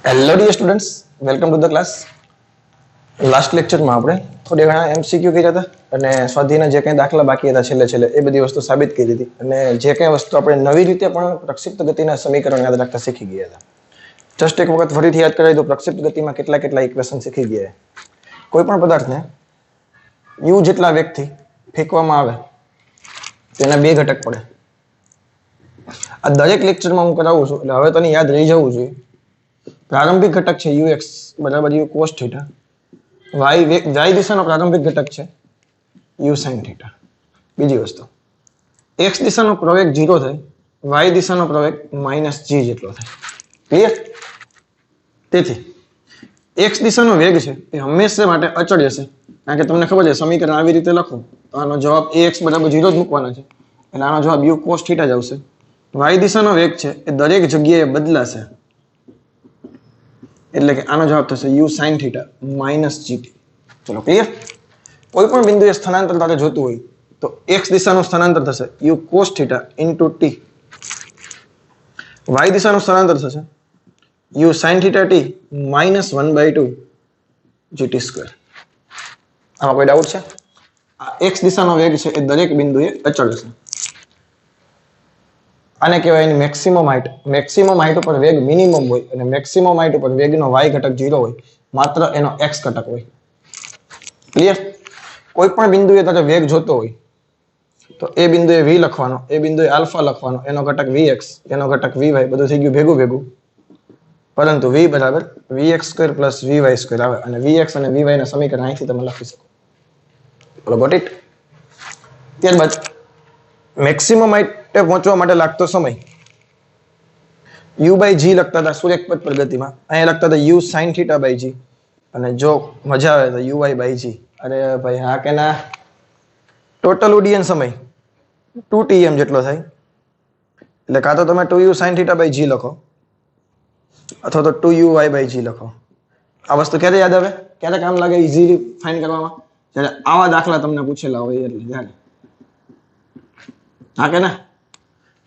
Hello dear students, welcome to the class. Last લેક્ચરમાં આપણે થોડી ઘણા એમસીક્યુ કર્યા હતા અને સ્વાધ્યાયના જે કંઈ દાખલા બાકી હતા છેલ્લે એ બધી વસ્તુ સાબિત કરી હતી અને જે કંઈ વસ્તુ આપણે નવી રીતે પણ પ્રક્ષિપ્ત ગતિના સમીકરણ યાદ રાખતા શીખી ગયા હતા. જસ્ટ એક વખત ફરીથી યાદ કરાવી દો, પ્રક્ષિપ્ત ગતિમાં કેટલા ઇક્વેશન શીખી ગયા. કોઈ પણ પદાર્થને યુ જેટલા વેગથી ફેંકવામાં આવે તેના બે ઘટક પડે. આ દરેક લેક્ચરમાં હું કરાવું છું, એટલે હવે તને યાદ રહી જવું જોઈએ. પ્રારંભિક ઘટક છે ux બરાબર u cos થીટા. y દિશાનો પ્રારંભિક ઘટક છે u sin થીટા. બીજી વસ્તુ, x દિશાનો પ્રવેગ 0 થાય, y દિશાનો પ્રવેગ -g જેટલો થાય. ક્લિયર? તેથી x દિશાનો વેગ છે એ હંમેશા માટે અચળ હશે, કારણ કે તમને ખબર છે સમીકરણ આવી રીતે લખો તો આનો જવાબ ax બરાબર 0 જ મૂકવાનો છે, એટલે આનો જવાબ u cos થીટા જ આવશે. y દિશાનો વેગ છે એ દરેક જગ્યાએ બદલાશે, એટલે કે આનો જવાબ થશે u sin થીટા -gt. ચલો ક્લિયર? કોઈ પણ બિંદુએ સ્થાનાંતર તારે જોતું હોય તો x દિશાનું સ્થાનાંતર થશે u cos theta into t. y દિશાનું સ્થાનાંતર થશે u sin theta t -1/2 gt². આમાં કોઈ ડાઉટ છે? આ x દિશાનો વેગ છે એ દરેક બિંદુએ અચળ છે. આને કહેવાય એની મેક્સિમમ હાઈટ. મેક્સિમમ હાઈટ ઉપર વેગ મિનિમમ હોય અને મેક્સિમમ હાઈટ ઉપર વેગનો y ઘટક 0 હોય, માત્ર એનો x ઘટક હોય. ક્લિયર? કોઈ પણ બિંદુએ તારે વેગ જોતો હોય તો એ બિંદુએ v લખવાનો, એ બિંદુએ આલ્ફા લખવાનો, એનો ઘટક vx, એનો ઘટક vy, બધું થઈ ગયું ભેગું. પરંતુ v બરાબર vx² + vy² આવે અને vx અને vy ના સમીકરણ અહીંથી તમે લખી શકો. બોલો ગોટ ઇટ? ત્યારબાદ મેક્સિમમ હાઈટ પહોંચવા માટે લાગતો સમય u/g લખતા હતા સુરેખ પદ પ્રગતિમાં, અહીંયા લખતા હતા u sin θ/g, અને જો મજા આવે તો uy/g. અરે ભાઈ હા કે ના? ટોટલ ઉડ્ડયન સમય 2tm જેટલો થાય, એટલે કાં તો તમે 2u sin θ/g લખો અથવા તો 2uy/g લખો. આ વસ્તુ ક્યારે યાદ આવે, ક્યારે કામ લાગે ઇઝીલી ફાઇન્ડ કરવામાં? જ્યારે આવા દાખલા તમને પૂછેલા હોય એટલે. જ્યારે હા કે ના?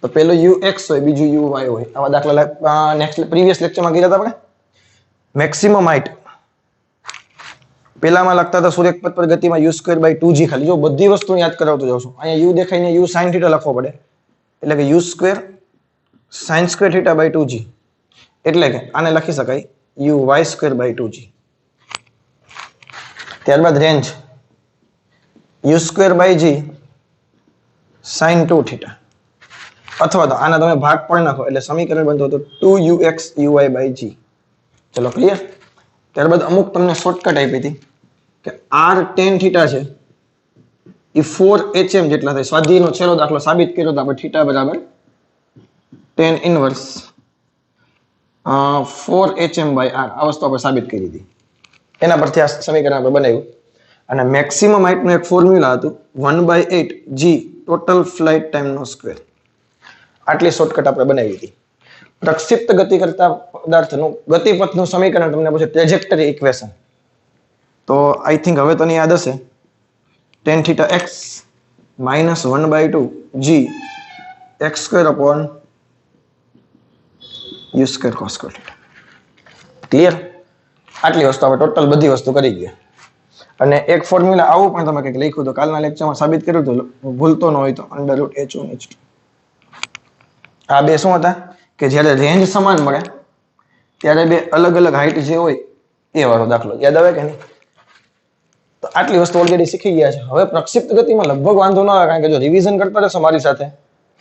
તો પેલો ux હોય, બીજું uy હોય. આવા દાખલા નેક્સ્ટ પ્રીવિયસ લેક્ચરમાં કર્યા હતા આપણે. મેક્સિમમ હાઈટ પેલામાં લખતા હતા સુરેખ પદ પર ગતિમાં u²/2g. ખાલી જો બધી વસ્તુ યાદ કરાવતો જાઉં છું. અહીંયા u દેખાય ને u sin θ લખવો પડે, એટલે કે u² sin² θ/2g, એટલે કે આને લખી શકાય uy²/2g. ત્યારબાદ રેન્જ u²/g sin 2θ, અથવા તો આના તમે ભાગ પણ નાખો એટલે સમીકરણ બનતો હતો 2ux uy/g. ચલો ક્લિયર? ત્યારબાદ અમુક તમને શોર્ટકટ આપી હતી કે r tan θ છે એ 4hm જેટલા થાય. સ્વાધ્યાયનો છેલ્લો દાખલો સાબિત કર્યો તો આપણે θ બરાબર tan ઇન્વર્સ 4hm/r. આ વસ્તુ આપણે સાબિત કરી હતી, એના પરથી આ સમીકરણ આપણે બનાવ્યું. અને મેક્સિમમ હાઈટનું એક ફોર્મ્યુલા હતું 1/8g ટોટલ ફ્લાઇટ ટાઈમનો સ્ક્વેર. આટલી શોર્ટકટ આપણે બનાવી હતી. પ્રક્ષિપ્ત ગતિ કરતા પદાર્થનું ગતિપથનું સમીકરણ તમને પૂછે ટ્રેજેક્ટરી ઇક્વેશન, તો આઈ થિંક હવે તને યાદ હશે tan θx -1/2 g x² u² cos². Clear? આટલી વસ્તુ આપણે ટોટલ બધી વસ્તુ કરી ગયા. અને એક ફોર્મ્યુલા આવું પણ તમે કંઈક લખ્યું તો કાલના લેક્ચરમાં સાબિત કર્યું હતું, ભૂલતો ન હોય તો √h1h2. આ બે શું હતા કે જ્યારે રેન્જ સમાન મળે ત્યારે બે અલગ અલગ હાઈટ જે હોય એ વાળો દાખલો. યાદ આવે કે નહીં? તો આટલી વસ્તુ ઓલરેડી શીખી ગયા છે. હવે પ્રક્ષિપ્ત ગતિમાં લગભગ વાંધો ન આવે, કારણ કે જો રિવિઝન કરતા રહેશો મારી સાથે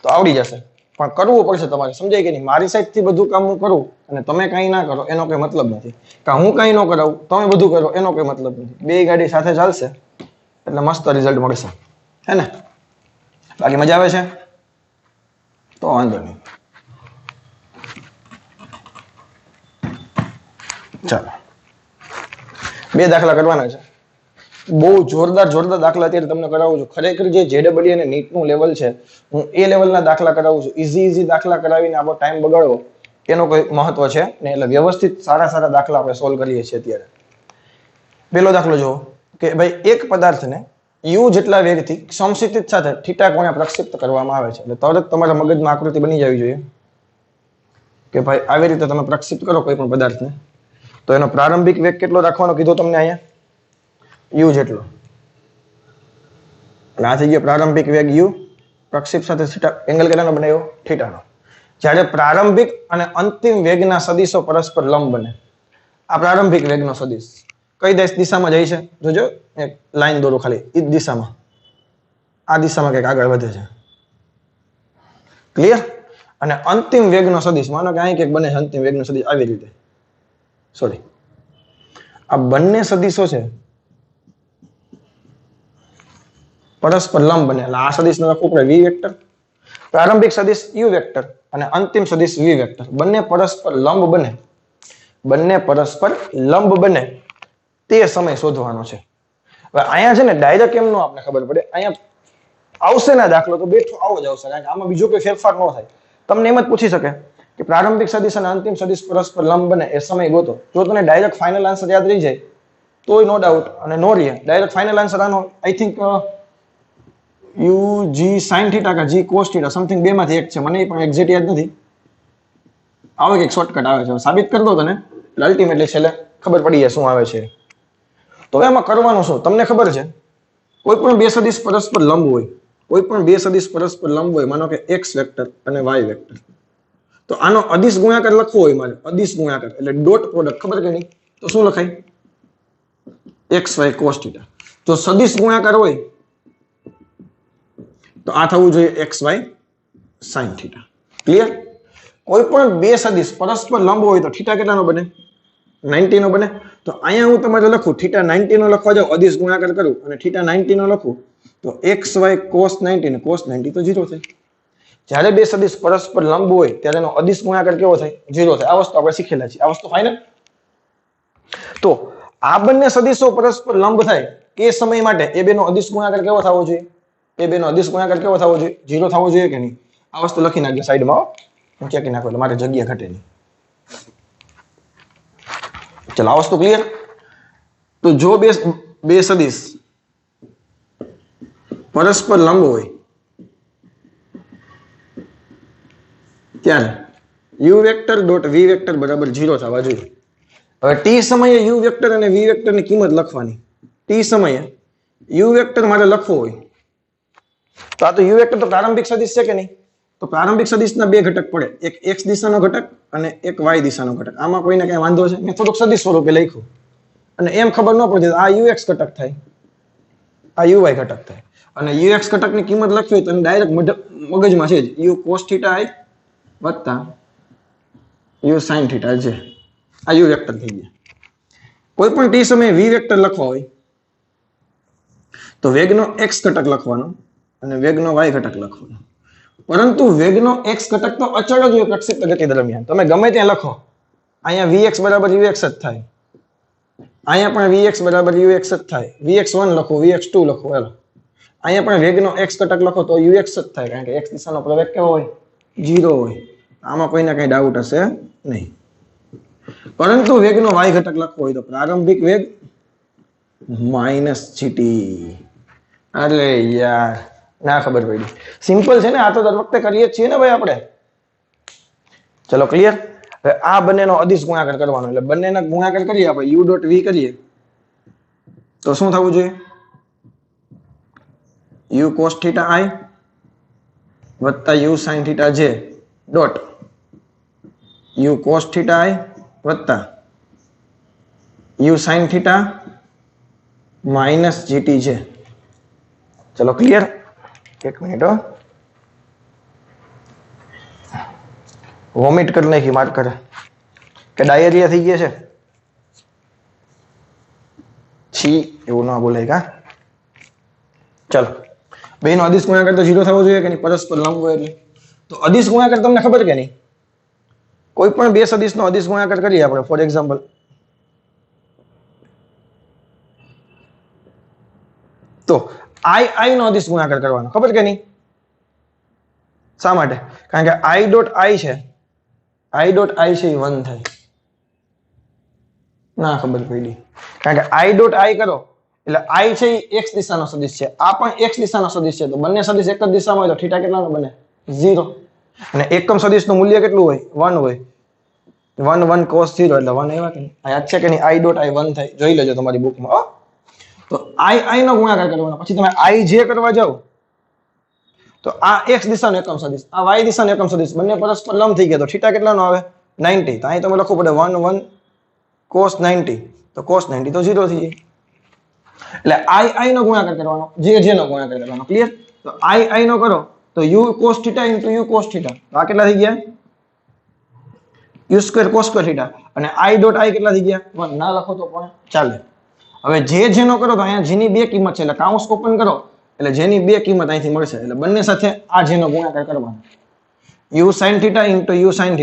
તો આવડી જશે, પણ કરવું પડશે તમારે. સમજાય કે નહીં? મારી સાઈડથી બધું કામ હું કરું અને તમે કાંઈ ના કરો એનો કોઈ મતલબ નથી, કાં હું કાંઈ ન કરાવું તમે બધું કરો એનો કોઈ મતલબ નથી. બે ગાડી સાથે ચાલશે એટલે મસ્ત રિઝલ્ટ મળશે, હે ને? બાકી મજા આવે છે તો વાંધો નહીં. ચાલો, બે દાખલા કરવાના છે. બહુ જોરદાર દાખલા અત્યારે તમને કરાવું છું. ખરેખર જે JEE અને નીટનું લેવલ છે, હું એ લેવલના દાખલા કરાવું છું. ઇઝી દાખલા કરાવીને આપણો ટાઈમ બગાડવો એનો કોઈ મહત્વ છે ને, એટલે વ્યવસ્થિત સારા દાખલા આપણે સોલ્વ કરીએ છીએ અત્યારે. પેલો દાખલો જુઓ કે ભાઈ એક પદાર્થને u જેટલા વેગથી સમસ્થિત સાથે θ કોણે પ્રક્ષિપ્ત કરવામાં આવે છે. એટલે તરત તમારા મગજમાં આકૃતિ બની જવી જોઈએ કે ભાઈ આવી રીતે તમે પ્રક્ષિપ્ત કરો કોઈ પણ પદાર્થને તો એનો પ્રારંભિક વેગ કેટલો રાખવાનો કીધો તમને અહીંયા? u જેટલો. એટલે આ થઈ ગયો પ્રારંભિક વેગ u. પ્રક્ષેપ સાથે એંગલ કેટલાનો બનાવ્યો? થીટાનો. જ્યારે પ્રારંભિક અને અંતિમ વેગના સદિશો પરસ્પર લંબ બને, આ પ્રારંભિક વેગનો સદિશ કઈ દિશામાં જાય છે? જોજો, એક લાઈન દોરો ખાલી, એ દિશામાં, આ દિશામાં કંઈક આગળ વધે છે. ક્લિયર? અને અંતિમ વેગનો સદિશ, માનો કે અહીં કંઈક બને છે અંતિમ વેગનો સદિશ આવી રીતે, સોરી, આ બંને સદિશો છે પરસ્પર લંબ બને, એટલે આ સદિશને લખવું પડે વી વેક્ટર. પ્રારંભિક સદિશ યુ વેક્ટર અને અંતિમ સદિશ વી વેક્ટર, બંને પરસ્પર લંબ બને, બંને પરસ્પર લંબ બને તે સમય શોધવાનો છે. હવે અહીંયા છે ને ડાયરેક્ટ એમ નો આપણે ખબર પડે, અહીંયા આવશે ના દાખલો તો બેઠો આવો જ આવશે, કારણ કે આમાં બીજો કોઈ ફેરફાર ન થાય. તમને એમ જ પૂછી શકે કે પ્રારંભિક સદિશ અને અંતિમ સદિશ પરસ્પર લંબ બને એ સમય ગોતો. જો તને ડાયરેક્ટ ફાઇનલ આન્સર યાદ રહી જાય તોય નો ડાઉટ, અને નો રહે ડાયરેક્ટ ફાઇનલ આન્સર આનો I think you G sine theta કે જી કોસ થીટા સમથિંગ બે માંથી એક છે, મને પણ એક્ઝેક્ટ યાદ નથી. આવે કે શોર્ટકટ આવે છે, સાબિત કરી દો તને એટલે અલ્ટિમેટલી છેલ્લે ખબર પડી જાય શું આવે છે. તો એમાં કરવાનું શું? તમને ખબર છે કોઈ પણ બે સદિશ પરસ્પર લંબ હોય, કોઈ પણ બે સદિશ પરસ્પર લંબ હોય, માનો કે x વેક્ટર અને y વેક્ટર, તો આનો અદિશ ગુણાકાર લખવો હોય મારે, અદિશ ગુણાકાર એટલે ડોટ પ્રોડક્ટ, ખબર કે નહીં? તો શું લખાય? xy cos θ. જો સદિશ ગુણાકાર હોય તો આ થવું જોઈએ xy sin θ. ક્લિયર? કોઈ પણ બે સદિશ પરસ્પર લંબ હોય તો θ કેટલાનો બને? 90 નો બને. તો અહીંયા હું તમારે લખું θ 90 નો લખવા જાવ, અદિશ ગુણાકાર કરું અને θ 90 નો લખું તો xy cos 90 ને cos 90 તો 0 થાય. જ્યારે બે સદિશ પરસ્પર લંબ હોય ત્યારે એનો અદિશ ગુણાકાર કેવો થાય? 0 થાય. આ વસ્તુ આપણે શીખેલા છીએ, આ વસ્તુ ફાઇનલ. તો આ બંને સદિશો પરસ્પર લંબ થાય એ સમય માટે એ બેનો અદિશ ગુણાકાર કેવો થવો જોઈએ? એ બેનો અદિશ ગુણાકાર કેવો થવો જોઈએ? 0 થવો જોઈએ કે નહીં? આ વસ્તુ લખી નાખજો સાઈડમાં, હું ચેકી નાખો એટલે મારે જગ્યા ઘટે નહીં. ચલો આ વસ્તુ ક્લિયર. તો જો બે સદિશ પરસ્પર લંબ હોય ત્યારે U vector dot V vector બરાબર 0 થવા જોઈએ. હવે ટી સમયે યુ વેક્ટર અને વી વેક્ટર ની કિંમત લખવાની. ટી સમયે યુ વેક્ટર મારે લખવો હોય તો આ તો યુ વેક્ટર તો પ્રારંભિક સદિશ છે કે નહીં? તો પ્રારંભિક સદિશના બે ઘટક પડે, એક x દિશાનો ઘટક અને એક y દિશાનો ઘટક. આમાં કોઈને કઈ વાંધો છે? મેં થોડુંક સદિશ સ્વરૂપે લખ્યું અને એમ ખબર ન પડે આ ux ઘટક થાય, આ uy ઘટક થાય, અને ux ઘટકની કિંમત લખવી તો ડાયરેક્ટ મગજમાં છે જ u cos θ i વત્તા u sin θ છે. આ યુ વેક્ટર થઈ ગયા. કોઈ પણ ટી સમયે વી વેક્ટર લખવા હોય તો વેગનો x ઘટક લખવાનો અને વેગનો y ઘટક લખવાનો. પરંતુ વેગનો x ઘટક તો અચળ જ હોય પ્રક્ષેપ્ત ગતિ દરમિયાન. તમે ગમે ત્યાં લખો, અહીંયા vx બરાબર ux જ થાય, અહીંયા પણ vx બરાબર ux જ થાય, vx1 લખો, vx2 લખો, હાલો અહીંયા પણ વેગનો x ઘટક લખો તો ux જ થાય, કારણ કે x દિશાનો પ્રવેગ કેવો હોય? 0 હોય. આમાં કોઈને કઈ ડાઉટ હશે નહીં. પરંતુ વેગનો y ઘટક લખવો હોય તો પ્રારંભિક વેગ -gt. અરે યાર ના ખબર પડી. સિમ્પલ છે ને, આ તો દર વખતે કરીએ જ છીએ ને ભાઈ આપણે. ચલો ક્લિયર. હવે આ બંનેનો અદિશ ગુણાકાર કરવાનો, એટલે બંનેના ગુણાકાર કરીએ આપણે u ડોટ v કરીએ તો શું થવું જોઈએ? u cos θ i વત્તા u sin θ j dot u cos θ i વત્તા u sin θ minus gt j. ચલો ક્લિયર. એક મિનિટ હો, વોમિટ કરી નાખી માર્કર કે ડાયરિયા થઈ ગયા છે. છી એવું ના બોલાય કા. ચલો બેનો અદિશ ગુણાકાર તો 0 થવો જોઈએ કે નહીં? પરસ્પર લંબ હોય એટલે. તો અદિશ ગુણાકાર તમને ખબર કે નહીં? કોઈ પણ બે સદિશનો અદિશ ગુણાકાર કરીએ આપણે, ફોર એક્ઝામ્પલ તો i નો અદિશ ગુણાકાર કરવાનો, ખબર કે નહીં? શા માટે? કારણ કે i ડોટ i છે, i ડોટ i છે એ 1 થાય. ના ખબર પડી. કારણ કે i ડોટ i કરો એટલે i છે એ x દિશાનો સદિશ છે, આ પણ x દિશાનો સદિશ છે, તો બંને સદિશ એક જ દિશામાં હોય તો θ કેટલાનો બને? 0. અને એકમ સદિશનું મૂલ્ય કેટલું હોય? 1 હોય. 1 1 cos 0 એટલે 1 આવ્યા કે નહીં? આ યાદ છે કે નહીં? I ડોટ I 1 થાય, જોઈ લેજો તમારી બુકમાં. તો I નો ગુણાકાર કરવાનો. પછી તમે I જે કરવા જાઓ તો આ x દિશાનો એકમ સદિશ, આ y દિશાનો એકમ સદિશ, બંને પરસ્પર લંબ થઈ ગયા. તો થીટા કેટલાનો આવે? 90. તો અહીં તમે લખવું પડે 1 1 cos 90. તો cos 90 તો 0 થઈ જાય. એટલે I નો ગુણાકાર કરવાનો, જે નો ગુણાકાર કરવાનો. ક્લિયર? તો I નો કરો તો u cos θ into u cos θ. તો આ કેટલા થઈ ગયા? u square cos square θ. અને I ડોટ I કેટલા થઈ ગયા? 1. ના લખો તો પણ ચાલે. હવે જેનો કરો તો અહીંયા જેની બે કિંમત છે એટલે કાઉન્સ ઓપન કરો એટલે જેની બે કિંમત અહીંથી મળશે. એટલે બંને સાથે આ જેનો ગુણાકાર કરવાનો. u sin θ into u sin θ.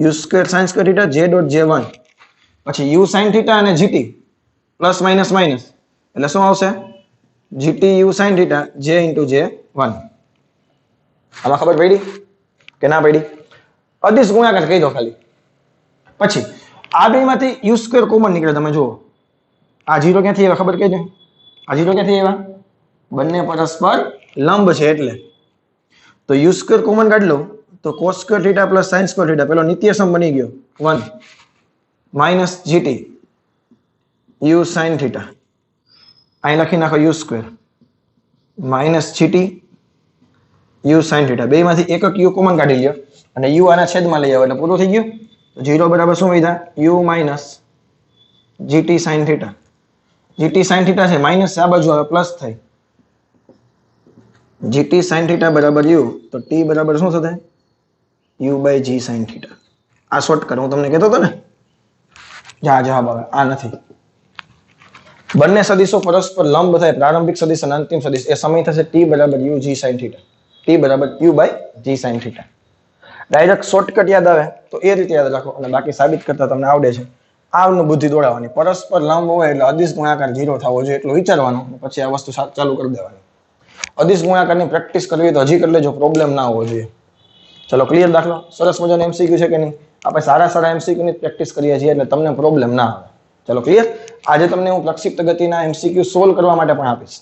u square sin square θ j dot j1. પછી u sin θ અને gt પ્લસ માઇનસ માઇનસ એટલે શું આવશે? gt u sin θ j into j1. આમાં ખબર પડી કે ના પડી? અદિશ ગુણાકાર કહી દો ખાલી. પછી આ બેમાંથી u સ્ક્વેર કોમન નીકળે. તમે જુઓ આ 0 ક્યાંથી આવ્યા ખબર કહેજો? આ 0 ક્યાંથી આવ્યા? બંને પરસ્પર લંબ છે એટલે. તો u સ્ક્વેર કોમન કાઢ લો તો cos square θ plus sin square θ પેલો નિત્યસમ બની ગયો 1 માઇનસ gt u sin θ. અહીં લખી નાખો u square minus gt u sin θ. બેમાંથી એક u કોમન કાઢી લ્યો અને u આના છેદમાં લઈ આવો એટલે પૂરું થઈ ગયું. તો 0 બરાબર શું વધ્યા? u minus gt sin θ. gt sin θ છે માઇનસ આ બાજુ આવે પ્લસ થાય. gt sin θ બરાબર u. તો t બરાબર શું થશે? u by g sin θ. આ શોર્ટકટ હું તમને કહેતો હતો ને. જવાબ આવે આ નથી. બંને સદિશો પરસ્પર લંબ થાય, પ્રારંભિક સદિશ અને અંતિમ સદિશ, એ સમય થશે t બરાબર u g sin θ. t બરાબર u by g sin θ. Direct shortcut યાદ આવે તો એ રીતે યાદ રાખો અને બાકી સાબિત કરતા તમને આવડે છે. આવનું બુદ્ધિ દોડાવવાની. પરસ્પર લંબ હોય એટલે અદિશ ગુણાકાર 0 થવો જોઈએ એટલું વિચારવાનું. પછી આ વસ્તુ ચાલુ કરી દેવાની. અદિશ ગુણાકારની પ્રેક્ટિસ કરવી તો હજી કરી લેજો, પ્રોબ્લેમ ના હોવો જોઈએ. ચલો ક્લિયર દાખલો? સરસ મજાનો MCQ છે કે નહીં? આપણે સારા MCQ ની પ્રેક્ટિસ કરીએ છીએ એટલે તમને પ્રોબ્લેમ ના આવે. ચલો ક્લિયર? આજે તમને હું પ્રક્ષિપ્ત ગતિના MCQ સોલ્વ કરવા માટે પણ આપીશ.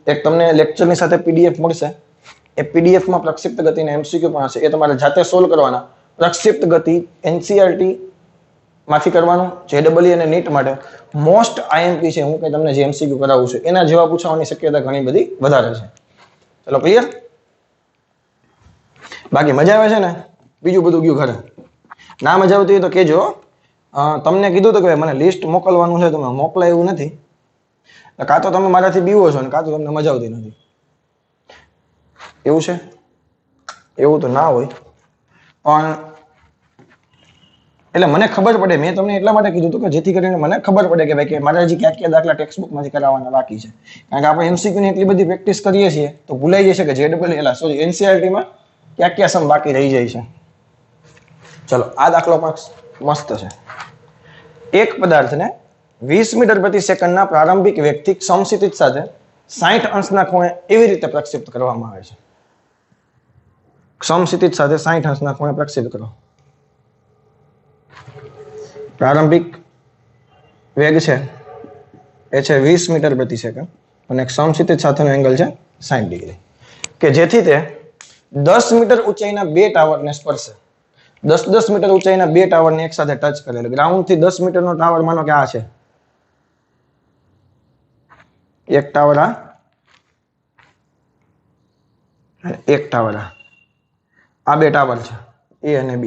એક તમને લેક્ચરની સાથે PDF મળશે. એ PDF માં પ્રક્ષિપ્ત ગતિના MCQ પણ હશે. એ તમારે જાતે સોલ્વ કરવાના. પ્રક્ષિપ્ત ગતિ NCERT માંથી કરવાનું, JEE અને NEET માટે મોસ્ટ IMP છે. હું કઈ તમને જે MCQ કરાવું છું એના જેવા પૂછવાની શક્યતા ઘણી બધી વધારે છે. ચલો ક્લિયર? બાકી મજા આવે છે ને? બીજું બધું ગયું ઘરે? ના મજા આવતી હોય તો કેજો. તમને કીધું તો કે મને લિસ્ટ મોકલવાનું છે, તમે મોકલાયું નથી. કાં તો તમે મારાથી બીવો છો ને કાં તો તમને મજા આવતી નથી. એવું છે? એવું તો ના હોય પણ એટલે મને ખબર પડે. મેં તમને એટલા માટે કીધું હતું કે જેથી કરીને મને ખબર પડે કે ભાઈ કે મારે હજી ક્યાં દાખલા ટેક્સ્ટ બુકમાંથી કરાવવાના બાકી છે. કારણ કે આપણે MCQ ની એટલી બધી પ્રેક્ટિસ કરીએ છીએ તો ભૂલાઈ જશે કે NCERT માં ક્યાં સમ બાકી રહી જાય છે. ચલો આ દાખલો પણ મસ્ત છે. એક પદાર્થને 20 મીટર પ્રતિ સેકન્ડના પ્રારંભિક વેગથી સમસ્થિતિ સાથે 60 અંશના ખૂણે એવી રીતે પ્રક્ષિપ્ત કરવામાં આવે છે. સમસ્થિતિ સાથે 60 અંશના ખૂણે પ્રક્ષિપ્ત કરો. પ્રારંભિક વેગ છે એ છે 20 મીટર પ્રતિ સેકન્ડ અને સમસ્થિતિ સાથેનો એંગલ છે 60 ડિગ્રી. કે જેથી તે 10 મીટર ઊંચાઈના બે ટાવરને સ્પર્શે. 10 મીટર ઊંચાઈના બે ટાવરને એક સાથે ટચ કરે. ગ્રાઉન્ડ થી 10 મીટરનો ટાવર માનો કે આ છે. એક ટાવર આ એક ટાવર આ બે ટાવર છે A અને B.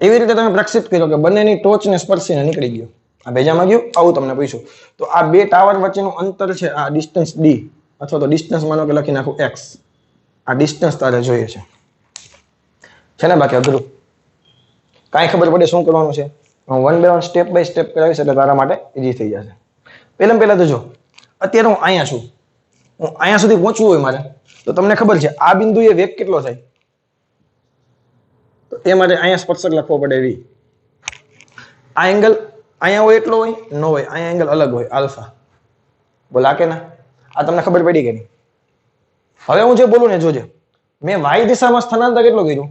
એવી રીતે તમે પ્રક્ષિપ્ત કર્યો કે બંનેની ટોચને સ્પર્શીને નીકળી ગયો. આ ભેજામાં ગયું. આવું તમને પૂછ્યું તો આ બે ટાવર વચ્ચેનું અંતર છે આ ડિસ્ટન્સ D અથવા તો ડિસ્ટન્સ માનો કે લખી નાખું x. આ ડિસ્ટન્સ તારે જોઈએ છે ને? બાકી અઘરું કાંઈ ખબર પડે શું કરવાનું છે? હું 1 by 1 સ્ટેપ બાય સ્ટેપ કરાવીશ એટલે તારા માટે ઈઝી થઈ જશે. પહેલા તો જો અત્યારે હું અહીંયા છું. હું અહીંયા સુધી પહોંચવું હોય મારે તો તમને ખબર છે આ બિંદુએ વેગ કેટલો થાય? તો એ માટે અહીંયા સ્પર્શક લખવો પડે v. આ એંગલ અહીંયા હોય એટલો હોય ન હોય, અહીંયા એંગલ અલગ હોય આલ્ફા. બોલા કે ના? આ તમને ખબર પડી કે નહીં? હવે હું જે બોલું ને જોજે. મેં y દિશામાં સ્થાનાંતર કેટલું કર્યું?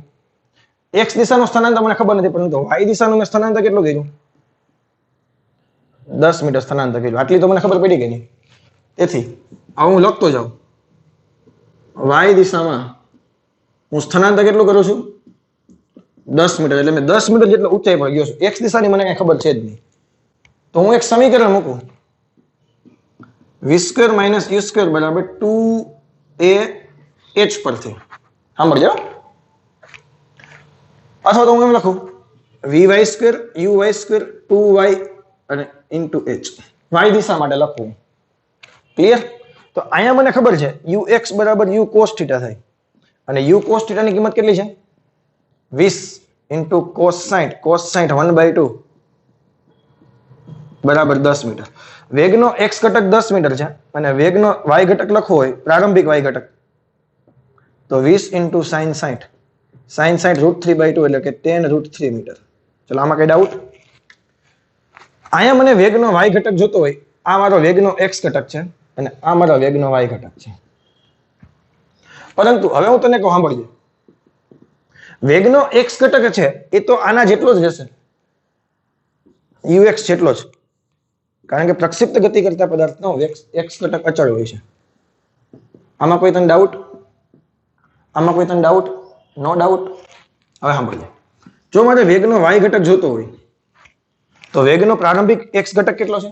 x દિશાનું સ્થાનાંતર મને ખબર નથી પરંતુ y દિશાનું મેં સ્થાનાંતર કેટલું કર્યું? 10 મીટર સ્થાનાંતર કર્યું. આટલી તો મને ખબર પડી કે નહીં? તેથી આ હું લખતો જાઉં. y દિશામાં હું સ્થાનાંતર કેટલું કરું છું? 10 મીટર એટલે મેં 10 મીટર જેટલો ઊંચાઈ પર ગયો છું. x દિશાની મને કઈ ખબર છે જ નહીં. તો હું એક સમીકરણ મૂકું v² - u² બરાબર 2ah પરથી સાંભળજો. અથવા તો હું એમ લખું vy² uy² 2y અને into h y દિશા માટે લખું. ક્લિયર? તો અહીંયા મને ખબર છે ux બરાબર u cos θ થાય અને u cos θ ની કિંમત કેટલી છે 20 into cos 60 1/2 બરાબર 10 મીટર. વેગનો x ઘટક 10 મીટર છે અને વેગનો y ઘટક લખવો હોય પ્રારંભિક y ઘટક તો 20 into sin 60 √3/2 એટલે કે tan √3 મીટર. ચલો આમાં કઈ ડાઉટ? અહીંયા મને વેગનો y ઘટક જોતો હોય આ મારો વેગનો x ઘટક છે અને આ મારો વેગનો y ઘટક છે. પરંતુ હવે હું તને કહું સાંભળજે વેગનો x ઘટક છે એ તો આના જેટલો જ રહેશે ux જેટલો જ, કારણ કે પ્રક્ષિપ્ત ગતિ કરતા પદાર્થનો x ઘટક અચળ હોય છે. આમાં કોઈ તને ડાઉટ? No doubt? હવે સાંભળજો જો મારે વેગનો y ઘટક જોતો હોય તો વેગનો પ્રારંભિક x ઘટક કેટલો છે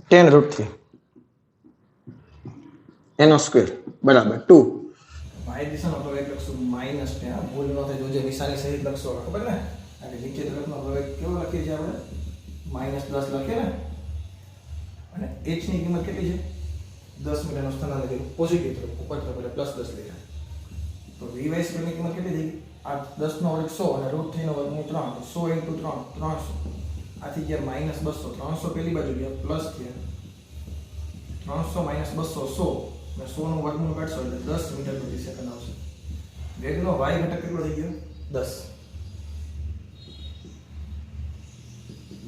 tan √3 એનો સ્ક્વેર બરાબર 2 y દિશાનો પ્રવેગ લખશું માઈનસ ત્યાં ભૂલ ન થાય જોજે નિશાની સહિત લખશો ખબર ને અને નીચે તરફનો પ્રવેગ કેવો લખીએ છીએ આપણે -10 લખીએ ને અને h ની કિંમત કેટલી છે 10 મીટરનો સ્થાનાંતર કર્યું પોઝિટિવ તરફ ઉપર તરફ એટલે +10 લખ્યા તો vy² ની કિંમત કેટલી થઈ આ 10 નો વર્ગ 100 અને √3 નો વર્ગ 3 તો 100 * 3 300 આથી ગયા -200 300 પેલી બાજુ ગયા પ્લસ થયા 300 - 200 100 અને 100 નું વર્ગમૂળ કાઢશો એટલે 10 મીટર પ્રતિ સેકન્ડ આવશે. વેગનો y ઘટક કેટલો થઈ ગયો 10.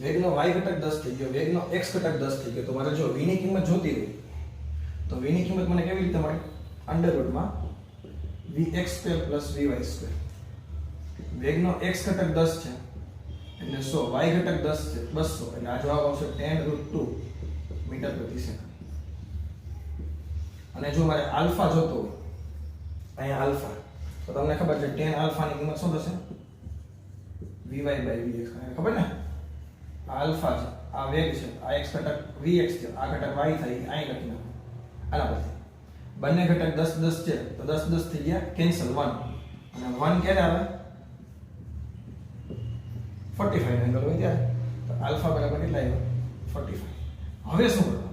વેગનો y ઘટક 10 થઈ ગયો, વેગનો x ઘટક 10 થઈ ગયો. તો મારે જો v ની કિંમત જોતી હોય તો v ની કિંમત મને કેવી રીતે મળે √ માં vx² + vy². વેગનો x ઘટક 10 છે એટલે 100, y ઘટક 10 છે 200 એટલે આ જવાબ આવશે tan √2 મીટર પ્રતિ સેકન્ડ. અને જો મારે આલ્ફા જોતો હોય અહીંયા આલ્ફા તો તમને ખબર છે tan આલ્ફા ની કિંમત શું થશે vy/vx. ખબર ને આ આલ્ફા છે આ વેગ છે આ x ઘટક vx છે આ ઘટક y થાય અહીં લખી નાખો આના પરથી બંને ઘટક 10 10 છે તો 10 10 થઈ ગયા કેન્સલ 1 અને 1 ક્યારે આવે 45 એંગલ હોય ત્યારે તો આલ્ફા બરાબર કેટલા આવ્યો 45. હવે શું કરવાનું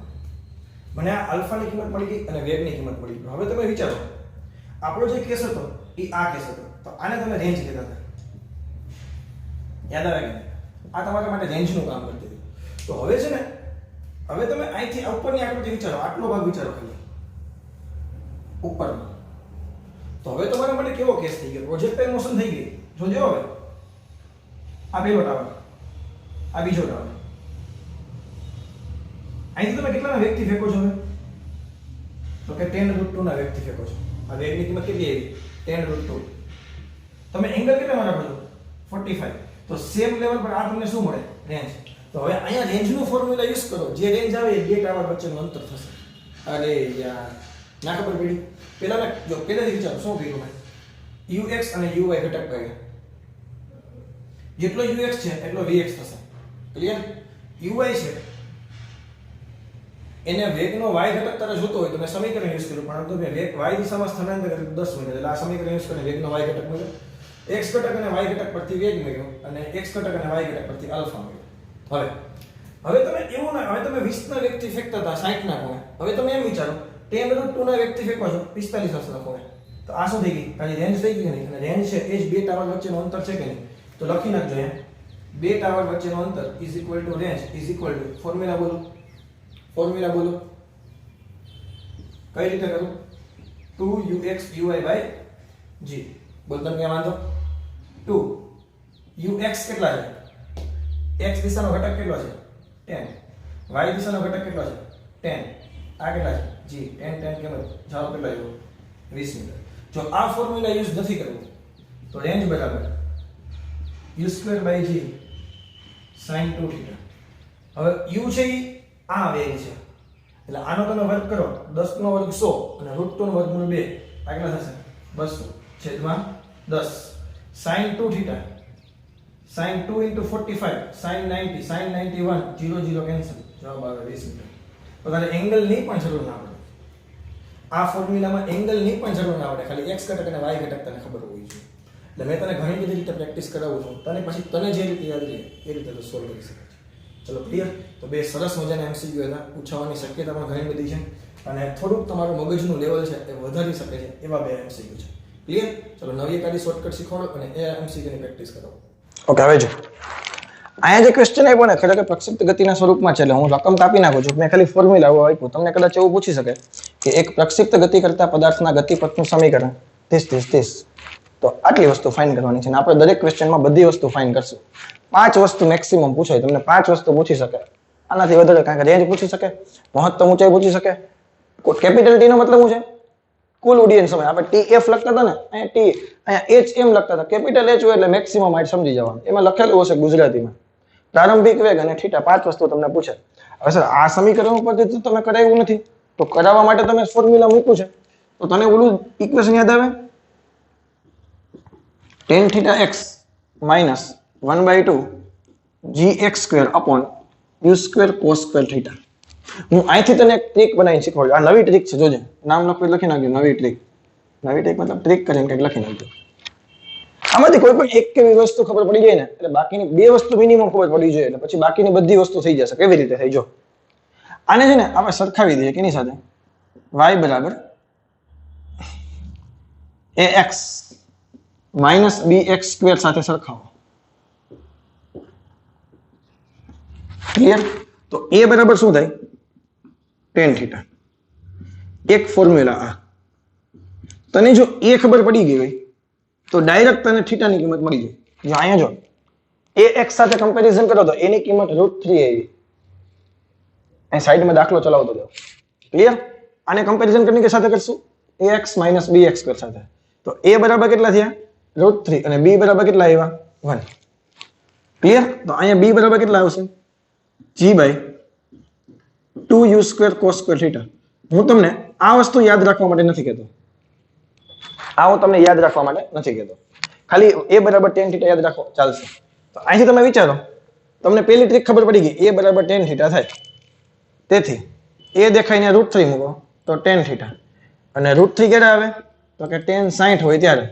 મને આ આલ્ફાની કિંમત મળી ગઈ અને વેગની કિંમત મળી ગઈ. હવે તમે વિચારો આપણો જે કેસ હતો એ આ કેસ હતો તો આને તમે રેન્જ કહેતા હતા યાદ આવે કે આ તમારા માટે રેન્જનું કામ કરતી હતી. તો હવે છે ને હવે તમે અહીંથી ઉપરની આકૃતિ વિચારો આટલો ભાગ વિચારો ખાલી ઉપરનો તો હવે તમારા માટે કેવો કેસ થઈ ગયો પ્રોજેક્ટાઇલ મોશન થઈ ગઈ. જોજો હવે આ પહેલો ટાવર આ બીજો ટાવર અહીંથી તમે કેટલાના વેગથી ફેંકો છો તો કે tan √2 ના વેગથી ફેંકો છો. આ વેગની કિંમત કેટલી આવી tan √2. તમે એંગલ કેટલા રાખો છો 45. તો સેમ લેવલ પર આ તમને શું મળે રેન્જ. તો હવે અહીંયા રેન્જનું ફોર્મ્યુલા યુઝ કરો જે રેન્જ આવે એ બે ટાવર વચ્ચેનું અંતર થશે. અરે યાર ના ખબર પડી પહેલા મેં જો પહેલાથી વિચારો શું કર્યું મેં ux અને uy ઘટક કર્યા જેટલો ux છે એટલો vx થશે. ક્લિયર? uy છે એને વેગનો y ઘટક તારે જોતો હોય તો મેં સમીકરણ યુઝ કર્યું પરંતુ મેં વેગ y દિશામાં સ્થાનાંતર કર્યું 10 મીટર એટલે આ સમીકરણ યુઝ કરીને વેગનો y ઘટક મળ્યો x ઘટક અને y ઘટક પરથી વેગ મળ્યો અને x ઘટક અને y ઘટક પરથી આલ્ફા મળ્યો. હવે તમે એવું ના હવે તમે 20 ના વેગથી ફેંકતા હતા 60 ના ખૂણે હવે તમે એમ વિચારો tan √2 ના વેગથી ફેંકો છો 45 ના ખૂણે તો આ શું થઈ ગઈ તારી રેન્જ થઈ ગઈ નહીં અને રેન્જ છે એ જ બે ટાવર વચ્ચેનું અંતર છે કે નહીં તો લખી નાખજો અહીંયા બે ટાવર વચ્ચેનું અંતર રેન્જ ફોર્મ્યુલા બોલો કઈ રીતે કરું 2ux uy/g બોલ તમને ક્યાં વાંધો 2 ux કેટલા છે x દિશાનો ઘટક કેટલો છે 10 y દિશાનો ઘટક કેટલો છે 10 આ કેટલા છે g 10 કેમ જવાબ કેટલો આવ્યો 20 મીટર. જો આ ફોર્મ્યુલા યુઝ નથી કરવું તો રેન્જ બરાબર u²/g sin 2θ. હવે u છે ઈ આ વેગ છે એટલે આનો તમે વર્ગ કરો 10 નો વર્ગ 100 અને √2 નો વર્ગમૂળ 2 આ કેટલા થશે 200/10 sin 2 theta sin 2 into 45 sin 90 sin 91 0 0 cancel જવાબ આવે 20 મીટર. તો તારે એંગલ ની પણ જરૂર ના પડે. આ ફોર્મ્યુલામાં એંગલ ની પણ જરૂર ના પડે, ખાલી x ઘટક અને y ઘટક તને ખબર હોવી જોઈએ. એટલે મેં તને ઘણી બધી રીતે પ્રેક્ટિસ કરાવું છું, તને પછી તને જે રીતે યાદ રહે એ રીતે તું સોલ્વ કરી શકે છે. ચલો ક્લિયર. તો બે સરસ મજાના MCQ હતા, પૂછવાની શક્યતા પણ ઘણી બધી છે અને થોડુંક તમારું મગજનું લેવલ છે એ વધારી શકે છે એવા બે MCQ છે. ક્લિયર. ચલો નવી એકાદી શોર્ટકટ શીખવાડો અને એ MCQ ની પ્રેક્ટિસ કરાવો. ઓકે, હવે જો અહીંયા જે ક્વેશ્ચન આપ્યો ને ખરેખર પ્રક્ષિપ્ત ગતિના સ્વરૂપમાં છે, એટલે હું રકમ કાપી નાખું છું. મેં ખાલી ફોર્મ્યુલા આપ્યું. તમને કદાચ એવું પૂછી શકે કે એક પ્રક્ષિપ્ત ગતિ કરતા પદાર્થના ગતિપથનું સમીકરણ this. તો આટલી વસ્તુ ફાઇન કરવાની છે અને આપણે દરેક ક્વેશ્ચનમાં બધી વસ્તુ ફાઇન કરશું. 5 વસ્તુ મેક્સિમમ પૂછાય, તમને 5 વસ્તુ પૂછી શકે. આનાથી વધારે કારણ કે રેન્જ પૂછી શકે, મહત્તમ ઊંચાઈ પૂછી શકે. કેપિટલ ટી નો મતલબ શું છે? કુલ ઉડ્ડયન સમય. આપણે TF લખતા હતા ને, અહીંયા T, અહીંયા HM લખતા હતા. કેપિટલ H હોય એટલે મેક્સિમમ હાઈટ સમજી જવાનું. એમાં લખેલું હશે ગુજરાતીમાં પ્રારંભિક વેગ અને થીટા. 5 વસ્તુ તમને પૂછે. હવે સર આ સમીકરણ ઉપરથી તો તમે કરાવ્યું નથી, તો કરાવવા માટે તમે ફોર્મ્યુલા મૂક્યું છે, તો તને ઓલું ઇક્વેશન યાદ આવે tan theta x minus 1/2 gx square upon u square cos square theta. હું અહીંથી તને એક ટ્રીક બનાવીને શીખવાડું. આ નવી ટ્રીક છે, જોજે. નામ લખી નાખજો. નવી ટ્રીક મતલબ ટ્રીક કરીને કંઈક લખી નાખજો. આમાંથી કોઈ પણ એક કેવી વસ્તુ ખબર પડી જાય ને એટલે બાકીની બે વસ્તુ મિનિમમ ખબર પડી જોઈએ, એટલે પછી બાકીની બધી વસ્તુ થઈ જશે. કેવી રીતે થઈ? જો આને છે ને આપણે સરખાવી દઈએ કેની સાથે? y બરાબર ax minus bx square સાથે સરખાવો. ક્લિયર? તો a બરાબર શું થાય? tan theta. એક ફોર્મ્યુલા આ. તને જો a ખબર પડી ગઈ હોય તો ડાયરેક્ટ તને થીટાની કિંમત મળી જાય. જો અહીંયા જો ax સાથે કમ્પેરિઝન કરો તો a ની કિંમત √3 આવી. અહીં સાઈડમાં દાખલો ચલાવતો જાઓ. ક્લિયર? આને કમ્પેરિઝન કરીને કે સાથે કરશું? ax minus bx square સાથે. તો a બરાબર કેટલા થયા? √3 અને b બરાબર કેટલા આવ્યા? 1. ક્લિયર? તો અહીંયા b બરાબર કેટલા આવશે? g/2u square cos square theta. હું તમને આ વસ્તુ યાદ રાખવા માટે નથી કહેતો. ખાલી a બરાબર tan theta યાદ રાખો ચાલશે. તો અહીંથી તમે વિચારો, તમને પેલી ટ્રીક ખબર પડી ગઈ, a બરાબર tan theta થાય. તેથી a દેખાઈને √3 મૂકો તો tan theta અને √3 ક્યારે આવે? તો કે tan 60 હોય ત્યારે.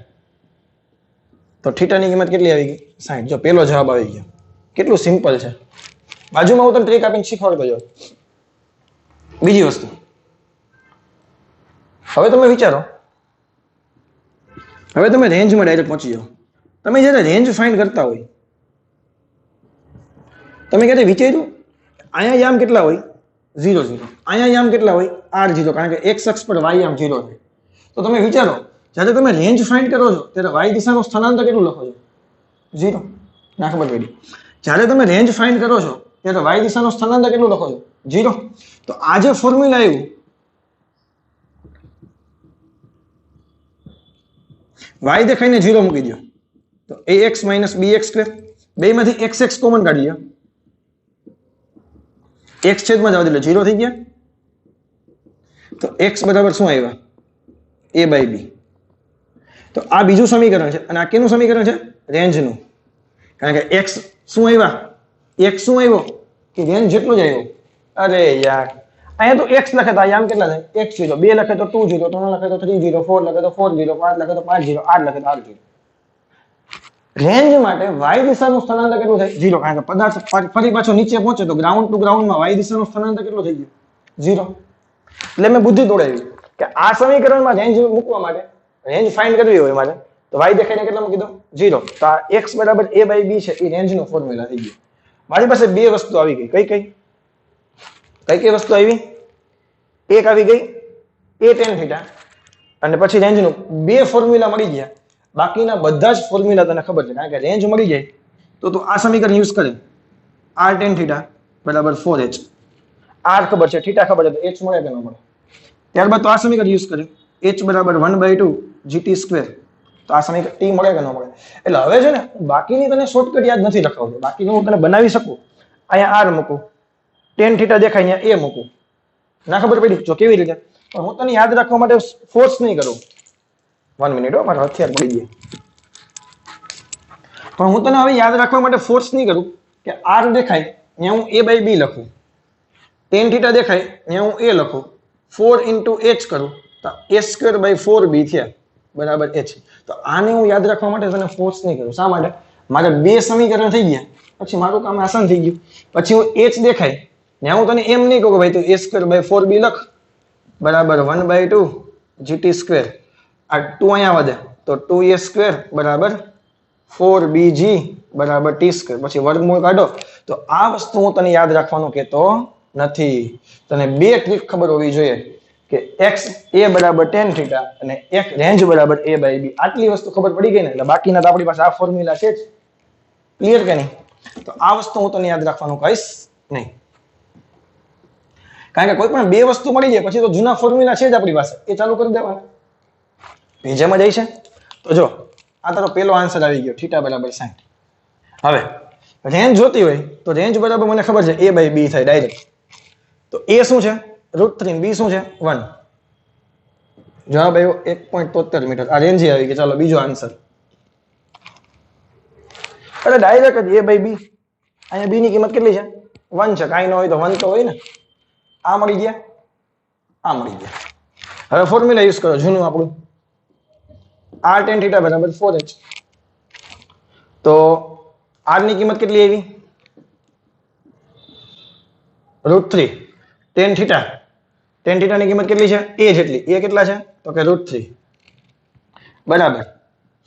તો થીટાની કિંમત કેટલી આવી ગઈ? 60. જો પેલો જવાબ આવી ગયો. કેટલું સિમ્પલ છે. બાજુમાં હું તમને ટ્રીક આપીને શીખવાડતો જાઉં. બીજી વસ્તુ, હવે તમે વિચારો, હવે તમે રેન્જમાં ડાયરેક્ટ પહોંચી જાઓ. તમે જ્યારે રેન્જ ફાઇન્ડ કરતા હોય, તમે ક્યારે વિચાર્યું અહીંયા યામ કેટલા હોય? 0 0. અહીંયા યામ કેટલા હોય? r0, કારણ કે x અક્ષ પર y યામ 0 છે. તો તમે વિચારો, જ્યારે તમે રેન્જ ફાઇન્ડ કરો છો ત્યારે y દિશાનું સ્થાનાંતર કેટલું લખો છો? 0. ના ખબર પડી. જ્યારે તમે રેન્જ ફાઇન્ડ કરો છો ત્યારે y દિશાનું સ્થાનાંતર કેટલું લખો છો? 0. તો આ જે ફોર્મ્યુલા આવ્યું, y દેખાઈને 0 મૂકી દો તો ax minus bx square. બેમાંથી x કોમન કાઢી લો. x છેદમાં જાવ એટલે 0 થઈ ગયા. તો x બરાબર શું આવ્યા? a/b. તો આ બીજું સમીકરણ છે અને આ કેનું સમીકરણ છે? રેન્જનું. કારણ કે x શું આવ્યા? x શું આવ્યો? કે રેન્જ જેટલું જ આવ્યો. અરે યાર, અહીંયા તો x લખે તો આમ કેટલા થાય? x0. 2 લખે તો 2 0, 3 લખે તો 3 0, 4 લખે તો 4 0, 5 લખે તો 5 0, 8 લખે તો 8 0. રેન્જ માટે y દિશાનું સ્થાનાંતર કેટલું થાય? 0. કારણ કે પદાર્થ ફરી પાછો નીચે પહોંચે તો ગ્રાઉન્ડ ટુ ગ્રાઉન્ડમાં y દિશાનું સ્થાનાંતર કેટલું થઈ ગયું? 0. એટલે મેં બુદ્ધિ દોડાવી કે આ સમીકરણમાં રેન્જ મૂકવા માટે, રેન્જ ફાઇન્ડ કરવી હોય મારે, તો y દેખાઈને કેટલા મૂકી દો? 0. તો આ x બરાબર a/b છે, એ રેન્જનો ફોર્મ્યુલા થઈ ગયો. મારી પાસે બે વસ્તુ આવી ગઈ. કઈ વસ્તુ આવી? એક આવી ગઈ a tan theta અને પછી રેન્જનું બે ફોર્મ્યુલા મળી ગયા. બાકીના બધા જ ફોર્મ્યુલા તને ખબર છે, કારણ કે રેન્જ મળી જાય તો તું આ સમીકરણ યુઝ કરે. r tan theta બરાબર 4h. r ખબર છે, થીટા ખબર છે, તો h મળે કે ન મળે? ત્યારબાદ તો આ સમીકરણ યુઝ કરે, h બરાબર 1/2 gt સ્ક્વેર. તો આ સમીકરણ t મળે કે ન મળે? એટલે હવે છે ને બાકીની તને શોર્ટકટ યાદ નથી લખાવતો. બાકીનું હું તને બનાવી શકું. અહીંયા r મૂકું, tan theta દેખાય અહીંયા a મૂકું. ના ખબર પડી? જો કેવી રીતે? પણ હું તને યાદ રાખવા માટે ફોર્સ નહીં કરું. 1 મિનિટ હો, મારા હથિયાર પડી ગયા. પણ હું તને હવે યાદ રાખવા માટે ફોર્સ નહીં કરું કે r દેખાય ત્યાં હું a/b લખું, tan θ દેખાય ત્યાં હું a લખું, 4 into h કરું તો a²/4b થયા બરાબર h. તો આને હું યાદ રાખવા માટે તને ફોર્સ નહીં કરું. શા માટે? મારે બે સમીકરણ થઈ ગયા પછી મારું કામ આસાન થઈ ગયું. પછી હું h દેખાય ત્યાં હું તને એમ નહીં કહું કે ભાઈ તું a²/4b લખ બરાબર 1/2 gt². આ 2 અહીંયા વધે તો 2a² બરાબર 4bg બરાબર t². પછી વર્ગમૂળ કાઢો. તો આ વસ્તુ હું તને યાદ રાખવાનું કહેતો નથી. તને બે ટ્રીક ખબર હોવી જોઈએ કે x a બરાબર tan θ અને એક રેન્જ બરાબર a/b. આટલી વસ્તુ ખબર પડી ગઈ ને એટલે બાકીના તો આપણી પાસે આ ફોર્મ્યુલા છે જ. ક્લિયર કે નહીં? તો આ વસ્તુ હું તને યાદ રાખવાનું કહીશ નહીં, કારણ કે કોઈ પણ બે વસ્તુ મળી જાય પછી તો જૂના ફોર્મ્યુલા છે જ આપણી પાસે, એ ચાલુ કરી દેવાના. બીજામાં જાય છે તો જો આ તારો પહેલો આન્સર આવી ગયો, θ બરાબર 60. હવે રેન્જ જોતી હોય તો રેન્જ બરાબર મને ખબર છે a/b થાય ડાયરેક્ટ. તો a શું છે √3, b શું છે 1. જવાબ આવ્યો 1.73 મીટર. આ રેન્જ આવી ગઈ. ચાલો બીજો આન્સર. અરે ડાયરેક્ટ જ a/b. અહીંયા b ની કિંમત કેટલી છે 1 છે. કાંઈ ન હોય તો 1 તો હોય ને. આ મળી ગયા, આ મળી ગયા. હવે ફોર્મ્યુલા યુઝ કરો જૂનું આપણું, r tan θ બરાબર 4h. તો r ની કિંમત કેટલી આવી √3. tan θ ની કિંમત કેટલી છે a જેટલી. a કેટલા છે તો કે √3 બરાબર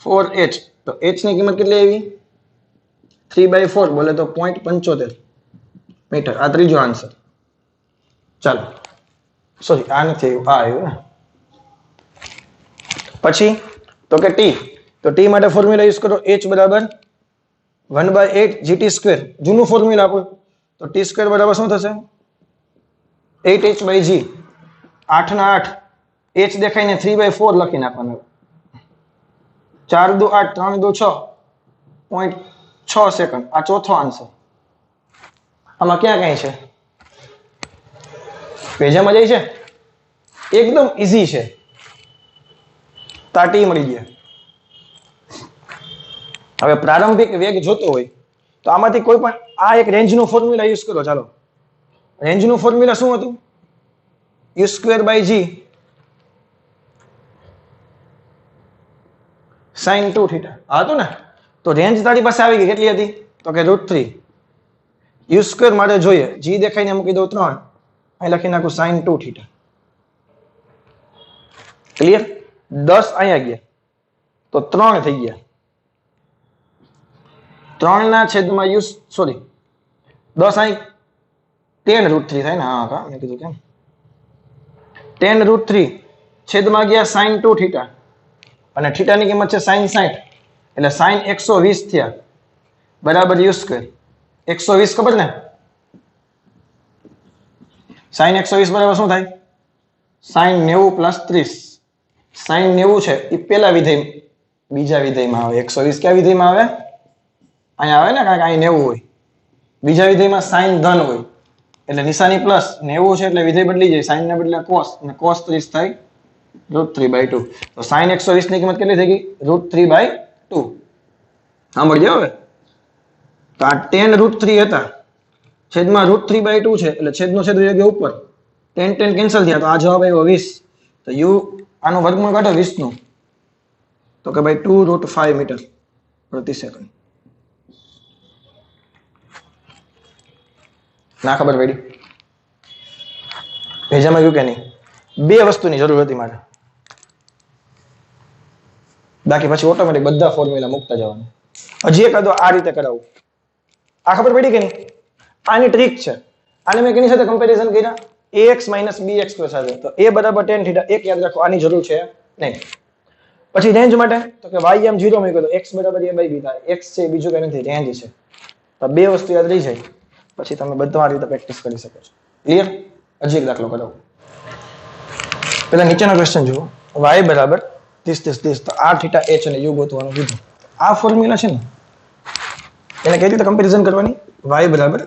4h. તો h ની કિંમત કેટલી આવી 3/4 બોલે તો 0.75 મીટર. આ ત્રીજો આન્સર. ચાલો સોરી આ નથી આવ્યું, આ આવ્યું ને. પછી તો કે t, તો t માટે ફોર્મ્યુલા યુઝ કરો h બરાબર 1/8 gt². જૂનું ફોર્મ્યુલા આપણું. તો t² બરાબર શું થશે 8h/g. 8 ના 8 h દેખાઈને 3/4 લખી નાખવાનું. 4 દુ 8 3 દુ 6 0.6 સેકન્ડ. આ ચોથો આન્સર. આમાં ક્યાં કઈ છે પેજામાં જાય છે, એકદમ ઈઝી છે. તાટી મળી ગયા. હવે પ્રારંભિક વેગ જોતો હોય તો આમાંથી કોઈ પણ આ એક રેન્જનું ફોર્મ્યુલા યુઝ કરો. ચાલો રેન્જનું ફોર્મ્યુલા શું હતું u²/g sin 2θ હતું ને. તો રેન્જ તારી પાસે આવી ગઈ. કેટલી હતી તો કે √3. u² માટે જોઈએ, g દેખાઈને મૂકી દઉં 3, અહીં લખી નાખું sin 2θ. ક્લિયર? 10 અહીંયા ગયા તો 3 થઈ ગયા. 3 ના છેદમાં સોરી 10 અહીં tan √3 થાય ને. હા મેં કીધું કેમ tan √3 છેદમાં ગયા sin 2θ અને θ ની કિંમત છે sin 60 એટલે sin 120 થયા બરાબર u². 120 ખબર ને sin 120 બરાબર શું થાય sin 90 + 30. sin 90 છે એ પેલા વિધેય બીજા વિધેયમાં આવે. 120 કયા વિધેયમાં આવે અહીંયા આવે ને, કારણ કે અહીં 90 હોય. બીજા વિધેયમાં sin ધન હોય એટલે નિશાની પ્લસ, 90 છે એટલે વિધેય બદલી જાય. sin ને બદલે cos અને cos 30 થાય √3/2. તો sin 120 ની કિંમત કેટલી થઈ ગઈ √3/2. સાંભળજો હવે. તો આ tan √3 હતા છેદમાં √3/2 છે એટલે છેદનો છેદ રહી ગયો ઉપર. tan કેન્સલ થયા તો આ જવાબ આવ્યો 20. તો u આનું વર્ગમૂળ કાઢો 20 નું તો કે ભાઈ 2√5 મીટર પ્રતિ સેકન્ડ. ના ખબર પડી ભેજામાં ગયું કે નહીં? બે વસ્તુની જરૂર હતી મારે, બાકી પછી ઓટોમેટિક બધા ફોર્મ્યુલા મૂકતા જવાનું. હજી એકાદો આ રીતે કરાવું. આ ખબર પડી કે નહીં? આની ટ્રીક છે. આને મેં કેની સાથે કમ્પેરિઝન કર્યા ax - bx સાથે. તો a બરાબર tan θ એક યાદ રાખો, આની જરૂર છે નહીં. પછી રેન્જ માટે તો કે y m 0 મૂક્યો તો x બરાબર a/b થાય. x છે બીજું કઈ નથી, રેન્જ છે. તો બે વસ્તુ યાદ રહી જાય પછી તમે બધું આ રીતે પ્રેક્ટિસ કરી શકો છો. ક્લિયર? હજી એક દાખલો કરાવો. પેલા નીચેનો ક્વેશ્ચન જુઓ. y બરાબર 30 30 તો r θ h અને u ગોતવાનું કીધું. આ ફોર્મ્યુલા છે ને એને કઈ રીતે કમ્પેરિઝન કરવાની? y બરાબર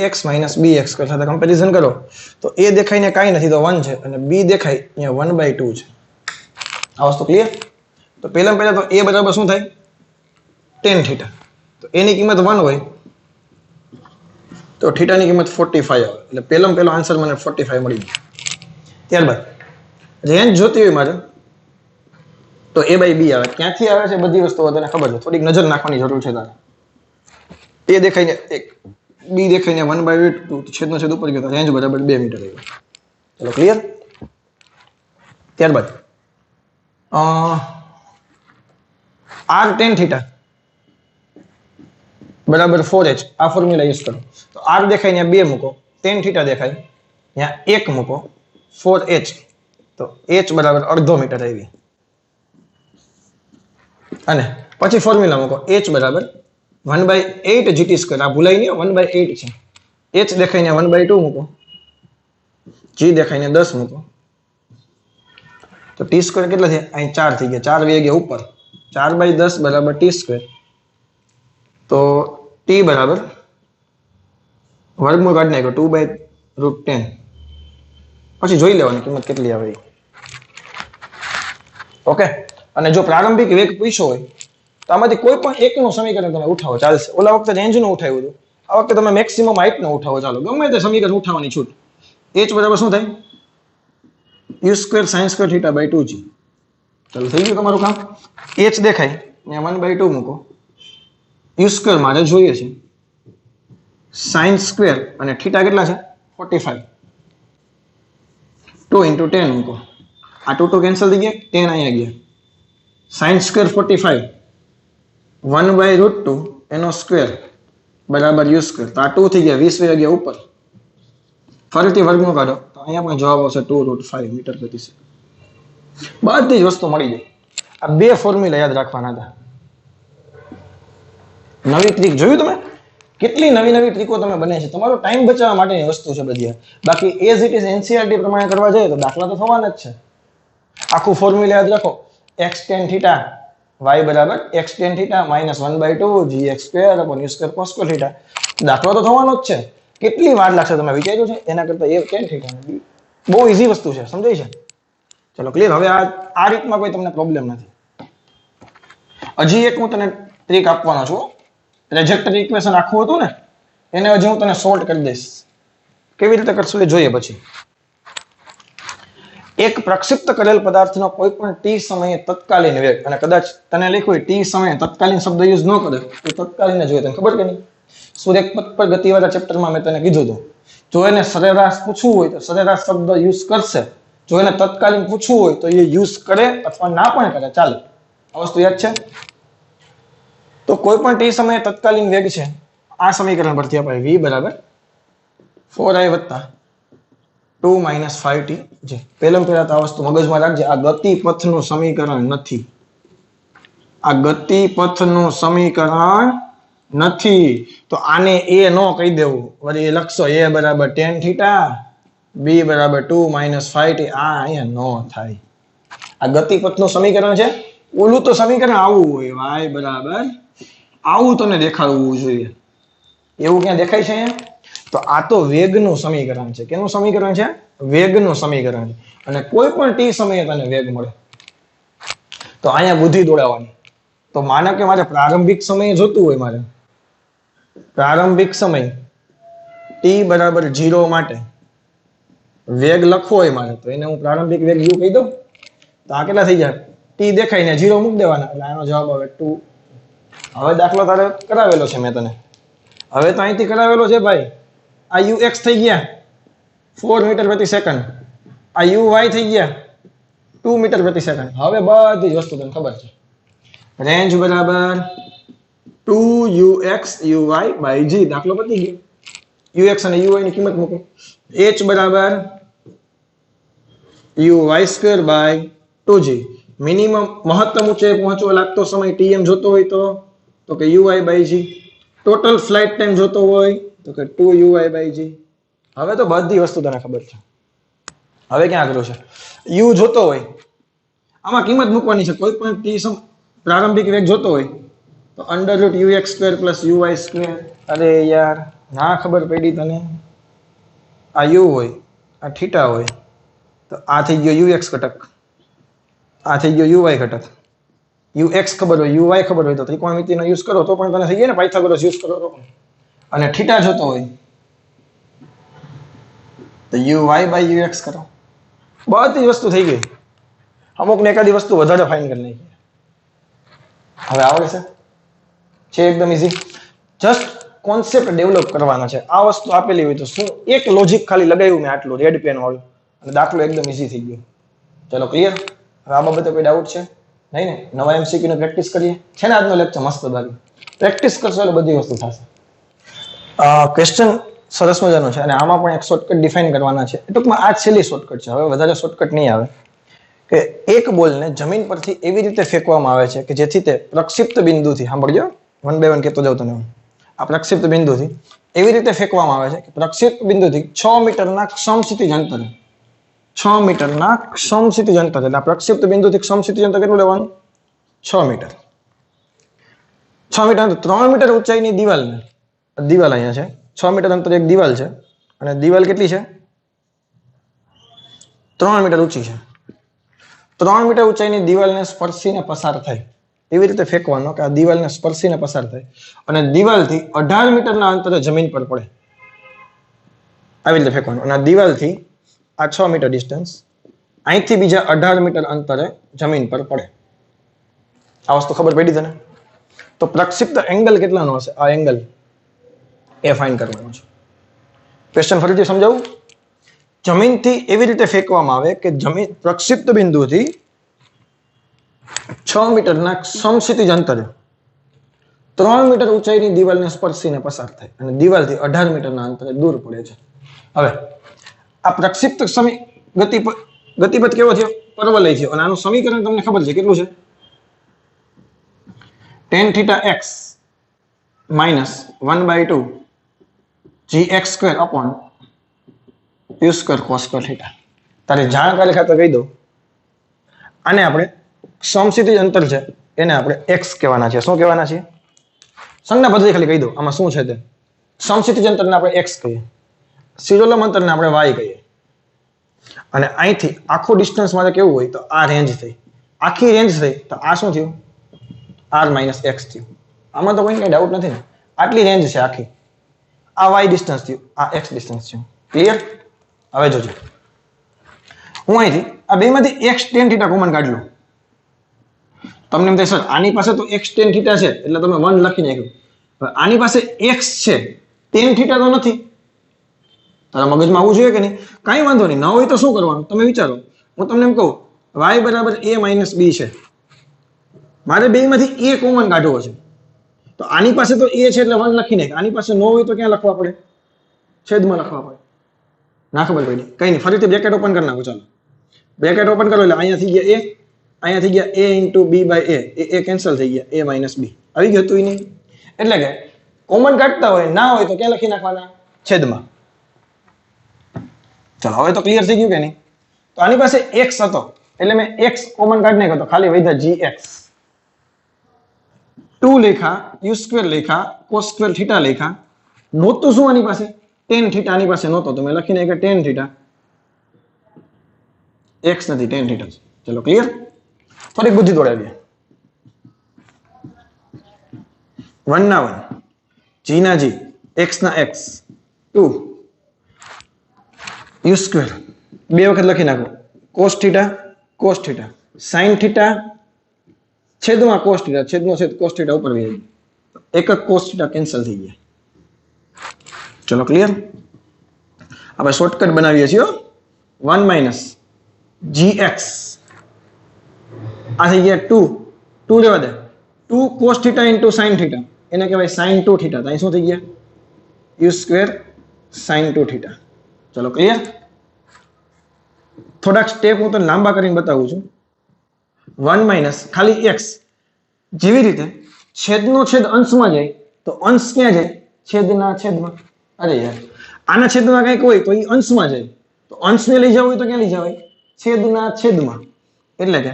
ax - bx સાથે કમ્પેરિઝન કરો તો a દેખાઈને કાંઈ નથી તો 1 છે અને b દેખાય અહીંયા 1/2 છે. આ વસ્તુ ક્લિયર? તો પહેલા તો એ બરાબર શું થાય tan θ. તો એની કિંમત 1 હોય તો θ ની કિંમત 45 આવે એટલે પહેલો આન્સર મને 45 મળી ગયો. ત્યારબાદ રેન્જ જોતી હોય મારે તો a by b આવે. ક્યાંથી આવે છે બધી વસ્તુઓ તને ખબર છે, થોડીક નજર નાખવાની જરૂર છે તારે. a દેખાઈને એક, b દેખાઈને 1/2 છેદનો છેદ ઉપર ગયો તો રેન્જ બરાબર 2 મીટર આવ્યો. ચલો ક્લિયર. ત્યારબાદ r tan θ બરાબર 4h આ ફોર્મ્યુલા યુઝ કરો. તો r દેખાય ત્યાં 2 મૂકો, tan θ દેખાય ત્યાં 1 મૂકો, 4h તો h બરાબર અડધો મીટર આવી. અને પછી ફોર્મ્યુલા મૂકો h બરાબર 1/8 gt². આ ભૂલાય નહીં, 1/8 છે. h દેખાય ત્યાં 1/2 મૂકો, g દેખાય ત્યાં 10 મૂકો તો t² કેટલા થયા? અહીં 4 થઈ ગયા. 4 વહી ગયા ઉપર. 4/10 બરાબર t². તો t બરાબર વર્ગમૂળ કાઢી નાખ્યો 2/√10. પછી જોઈ લેવાની કિંમત કેટલી આવે. ઓકે. અને જો પ્રારંભિક વેગ પૂછ્યો હોય તો આમાંથી કોઈ પણ એકનું સમીકરણ તમે ઉઠાવો ચાલશે. ઓલા વખતે રેન્જનું ઉઠાવ્યું હતું, આ વખતે તમે મેક્સિમમ હાઈટનું ઉઠાવો. ચાલો ગમે તે સમીકરણ ઉઠાવવાની છૂટ. h બરાબર શું થાય? u² sin² θ/ 2g. ચાલો થઈ ગયું તમારું કામ. h દેખાય ત્યાં 1/2 મૂકો, u² મારે જોઈએ છે, sin² અને θ કેટલા છે? 45. 2 × 10 મૂકો, આ 2 કેન્સલ થઈ ગયા, 10 અહીંયા ગયા. sin² 45 1/√2 એનો સ્ક્વેર બરાબર u². તો આ 2 થઈ ગયા, 20 વહી ગયા ઉપર. ફરીથી વર્ગમૂળ કાઢો તો અહીંયા પણ જવાબ આવશે 2√5 મીટર પ્રતિ સેકન્ડ. બધી જ વસ્તુ મળી જાય. આ બે ફોર્મ્યુલા યાદ રાખવાના હતા. નવી ટ્રીક જોયું તમે? કેટલી નવી ટ્રીકો તમે બને છે. તમારો ટાઈમ બચાવવા માટેની વસ્તુ છે બધી. બાકી એઝ ઇટ ઇઝ NCERT પ્રમાણે કરવા જાય તો દાખલા તો થવાના જ છે. આખું ફોર્મ્યુલા યાદ રાખો. x tan θ y બરાબર x tan θ - 1/2 gx² u² cos² θ. દાખલો તો થવાનો જ છે. કેટલી વાર લાગશે તમે વિચાર્યું છે? એના કરતા a tan θ બહુ ઈઝી વસ્તુ છે, સમજાય છે? ચલો ક્લિયર. હવે આ રીતમાં કોઈ તમને પ્રોબ્લેમ નથી. હજી એક હું તને ટ્રીક આપવાનો છું. ટ્રેજેક્ટરી ઇક્વેશન આખું હતું ને એને હજી હું તને સોલ્વ કરી દઈશ. કેવી રીતે કરશું એ જોઈએ પછી. એક પ્રક્ષિપ્ત કરેલ પદાર્થનો કોઈ પણ t સમયે તત્કાલીન વેગ, અને કદાચ તને લખ્યું હોય t સમયે તત્કાલીન શબ્દ યુઝ ન કરે તો તત્કાલીન જોઈએ. તને ખબર કે નહીં? સુરેખ પથ પર ગતિવાળા ચેપ્ટરમાં મેં તને કીધું હતું. જો એને સરેરાશ પૂછવું હોય તો સરેરાશ શબ્દ યુઝ કરશે. જો એને તત્કાલીન પૂછવું હોય તો એ યુઝ કરે અથવા ના પણ કરે, ચાલે. આ વસ્તુ યાદ છે? તો કોઈ પણ t સમયે તત્કાલીન વેગ છે. આ સમીકરણ પરથી આપણે v બરાબર 4i વત્તા 2 - 5t જે પહેલા તો આ વસ્તુ મગજમાં રાખજે. આ ગતિપથનું સમીકરણ નથી. આ ગતિપથનું સમીકરણ નથી. તો આને a નો કહી દેવું. વળી એ લખશો a બરાબર tan θ, b બરાબર 2 - 5t. આ અહીંયા નો થાય. આ ગતિપથનું સમીકરણ છે. ઓલું તો સમીકરણ આવું હોય, y બરાબર આવું તને દેખાડવું જોઈએ. એવું ક્યાં દેખાય છે અહીંયા? તો આ તો વેગનું સમીકરણ છે. કેનું સમીકરણ છે? વેગનું સમીકરણ છે. અને કોઈ પણ t સમયે તને વેગ મળે તો અહીંયા બુદ્ધિ દોડાવવાની. તો માનો કે મારે પ્રારંભિક સમયે જોતું હોય, મારે પ્રારંભિક સમય t બરાબર 0 માટે વેગ લખવો હોય મારે, તો એને હું પ્રારંભિક વેગ u કહી દઉં. તો આ કેટલા થઈ જાય? t દેખાય ને 0 મૂકી દેવાના એટલે આનો જવાબ આવે 2. હવે દાખલો તારે કરાવેલો છે મેં તને. હવે તો અહીંથી કરાવેલો છે ભાઈ. આ ux થઈ ગયા 4 મીટર પ્રતિ સેકન્ડ. આ uy થઈ ગયા 2 મીટર પ્રતિ સેકન્ડ. હવે બધી જ વસ્તુ તને ખબર છે. રેન્જ બરાબર 2ux uy by g. દાખલો પતી ગયો. ux અને uy ની કિંમત મૂકો. h બરાબર uy² by 2g. મિનિમમ મહત્તમ ઊંચે પહોંચવા લાગતો સમય tm જોતો હોય તો કે uy by g. Total flight time જોતો હોય તો કે 2uy by g. હવે તો બધી વસ્તુ તને ખબર છે. હવે ક્યાં આગળ છે? u જોતો હોય, આમાં કિંમત મૂકવાની છે. કોઈ પણ t પ્રારંભિક વેગ જોતો હોય તો √ux² + uy². અરે યાર ના ખબર પડી તને. આ u હોય, આ θ હોય તો આ થઈ ગયો ux ઘટક, આ થઈ ગયો uy ઘટક. ux ખબર હોય uy ખબર હોય તો ત્રિકોણમિતિનો યુઝ કરો તો પણ તને થઈ જાય ને, પાયથાગોરસ યુઝ કરો તો પણ. અને થીટા જોતો હોય તો uy by ux કરો. બધી વસ્તુ થઈ ગઈ. અમુક ને એકાદી વસ્તુ વધારે ફાઇન કરી નાખી. હવે આવડે છે એકદમ ઈઝી. જસ્ટ કોન્સેપ્ટ ડેવલપ કરવાનો છે. આ વસ્તુ આપેલી હોય તો શું એક લોજિક ખાલી લગાવ્યું મેં આટલું રેડ પેન વાળું અને દાખલો એકદમ ઈઝી થઈ ગયો. ચલો ક્લિયર. હવે આ બાબતે કોઈ ડાઉટ છે નહીં ને? નવા એમસીક્યુ ની પ્રેક્ટિસ કરીએ. છે ને આજનો લેક્ચર મસ્ત બાકી. પ્રેક્ટિસ કરશો એટલે બધી વસ્તુ થશે. ક્વેશ્ચન સરસ મજાનો છે અને આમાં પણ એક શોર્ટકટ ડિફાઇન કરવાના છે. ટૂંકમાં આ છેલ્લી શોર્ટકટ છે. હવે વધારે શોર્ટકટ નહીં આવે. કે એક બોલને જમીન પરથી એવી રીતે ફેંકવામાં આવે છે કે જેથી તે પ્રક્ષિપ્ત બિંદુથી, સાંભળજો 1 by 1 કહેતો જાઉં તને. આ પ્રક્ષિપ્ત બિંદુથી એવી રીતે ફેંકવામાં આવે છે કે પ્રક્ષિપ્ત બિંદુથી 6 મીટરના સમક્ષિતિજ અંતરે, 6 મીટરના સમક્ષિતિજ અંતરે, એટલે પ્રક્ષિપ્ત બિંદુથી સમક્ષિતિજ અંતર કેટલું લેવાનું? 6 મીટર. 6 મીટર 3 મીટર ઊંચાઈની દિવાલને, દિવાલ અહીંયા છે, 6 મીટર અંતરે એક દિવાલ છે અને દિવાલ કેટલી છે? 3 મીટર ઊંચી છે. 3 મીટર ઊંચાઈની દિવાલને સ્પર્શીને પસાર થાય એવી રીતે ફેંકવાનો કે આ દિવાલને સ્પર્શીને પસાર થાય અને દિવાલથી 18 મીટરના અંતરે જમીન પર પડે. આવી રીતે ફેંકવાનું અને આ દિવાલથી આ 6 મીટર ડિસ્ટન્સ, અહીંથી બીજા 18 મીટર અંતરે જમીન પર પડે. આ વસ્તુ ખબર પડી તને? તો પ્રક્ષિપ્ત એંગલ કેટલાનો હશે? આ એંગલ એ ફાઇન્ડ કરવાનો છે. ક્વેશ્ચન ફરીથી સમજાવું. જમીનથી એવી રીતે ફેંકવામાં આવે કે જમીન પ્રક્ષિપ્ત બિંદુથી 6 મીટરના સમક્ષિતિજ અંતરે 3 મીટર ઊંચાઈની દિવાલને સ્પર્શીને પસાર થાય અને દિવાલથી 18 મીટરના અંતરે દૂર પડે છે. હવે આ પ્રક્ષિપ્ત ગતિપથ કેવો થયો? પરવલય થયો. અને આનું સમીકરણ તમને ખબર છે કેટલું છે? tan theta x minus 1 by 2 gx square upon u square cos square theta. તારે જાણકારી ખાતર કહી દો, આને આપણે સમક્ષિતિજ અંતર છે એને આપણે x કહેવાના છે. શું કહેવાના છે? સંજ્ઞા પદ્ધતિ ખાલી કહી દો આમાં શું છે તે. સમક્ષિતિજ અંતરને આપણે x કહીએ, શિરોલંબ અંતરને આપણે y કહીએ. અને અહીંથી આખું ડિસ્ટન્સ મારે કેવું હોય તો આ રેન્જ થઈ, આખી રેન્જ થઈ તો આ શું થયું? r minus x થયું. આમાં તો કોઈ ડાઉટ નથી ને? આટલી રેન્જ છે આખી. આ y ડિસ્ટન્સ થયું, આ x ડિસ્ટન્સ થયું. ક્લિયર? હવે જોજો, હું અહીંથી આ બેમાંથી x tan θ કોમન કાઢી લઉં. તમને એમ થાય સર આની પાસે તો x tan θ છે એટલે તમે 1 લખી નાખ્યું. આની પાસે x છે, tan θ તો નથી. તારા મગજમાં આવવું જોઈએ કે નહીં? કાંઈ વાંધો નહીં, ન હોય તો શું કરવાનું તમે વિચારો. હું તમને એમ કહું y બરાબર a minus b છે, મારે બેમાંથી a કોમન કાઢવો છે. તો આની પાસે તો a છે એટલે 1 લખી નાખ. આની પાસે ન હોય તો ક્યાં લખવા પડે? છેદમાં લખવા પડે. ના ખબર પડી? કઈ નહીં, ફરીથી બ્રેકેટ ઓપન કરી નાખો. ચાલો બ્રેકેટ ઓપન કરો એટલે અહીંયા થઈ ગયા a, અહીંયા થઈ ગયા a into b by a cancel થઈ ગયા, a minus b આવી ગયું હતું નહીં. એટલે કે કોમન કાઢતા હોય ના હોય તો ક્યાં લખી નાખવાના? છેદમાં. ચાલો હવે તો ક્લિયર થઈ ગયું કે નહીં? તો આની પાસે x હતો એટલે મેં x કોમન કાઢી નાખ્યો તો ખાલી વધ્યા gx. 2 લેખા u સ્ક્વેર લેખા cos સ્ક્વેર થીટા લેખા. નહોતું શું આની પાસે? tan થીટા આની પાસે નહોતો તો મેં લખી નાખ્યો tan થીટા. x નથી, tan થીટા છે. ચલો ક્લિયર? થોડીક બુદ્ધિ દોડાવીએ. 1 ના 1, g ના g, x ના x, 2 u સ્ક્વેર બે વખત લખી નાખો, cos theta cos theta, sin theta છેદમાં cos થીટા, છેદનો છેદ cos થીટા ઉપર વહી જાય, એક જ cos થીટા કેન્સલ થઈ ગયા. ચલો ક્લિયર? આપણે શોર્ટકટ બનાવીએ છીએ. 1 minus gx આ થઈ ગયા 2 રહેવા દે, 2 cos theta into sin theta એને કહેવાય sin 2 થીટા. તો અહીં શું થઈ ગયા? u square sin 2 theta. ચલો ક્લિયર? થોડાક સ્ટેપ હું તને લાંબા કરીને બતાવું છું. 1 minus ખાલી x, જેવી રીતે છેદનો છેદ અંશમાં જાય તો અંશ ક્યાં જાય? છેદના છેદમાં. અરે યાર, આના છેદમાં કંઈક હોય તો એ અંશમાં જાય, તો અંશને લઈ જવું હોય તો ક્યાં લઈ જવાય? છેદના છેદમાં. એટલે કે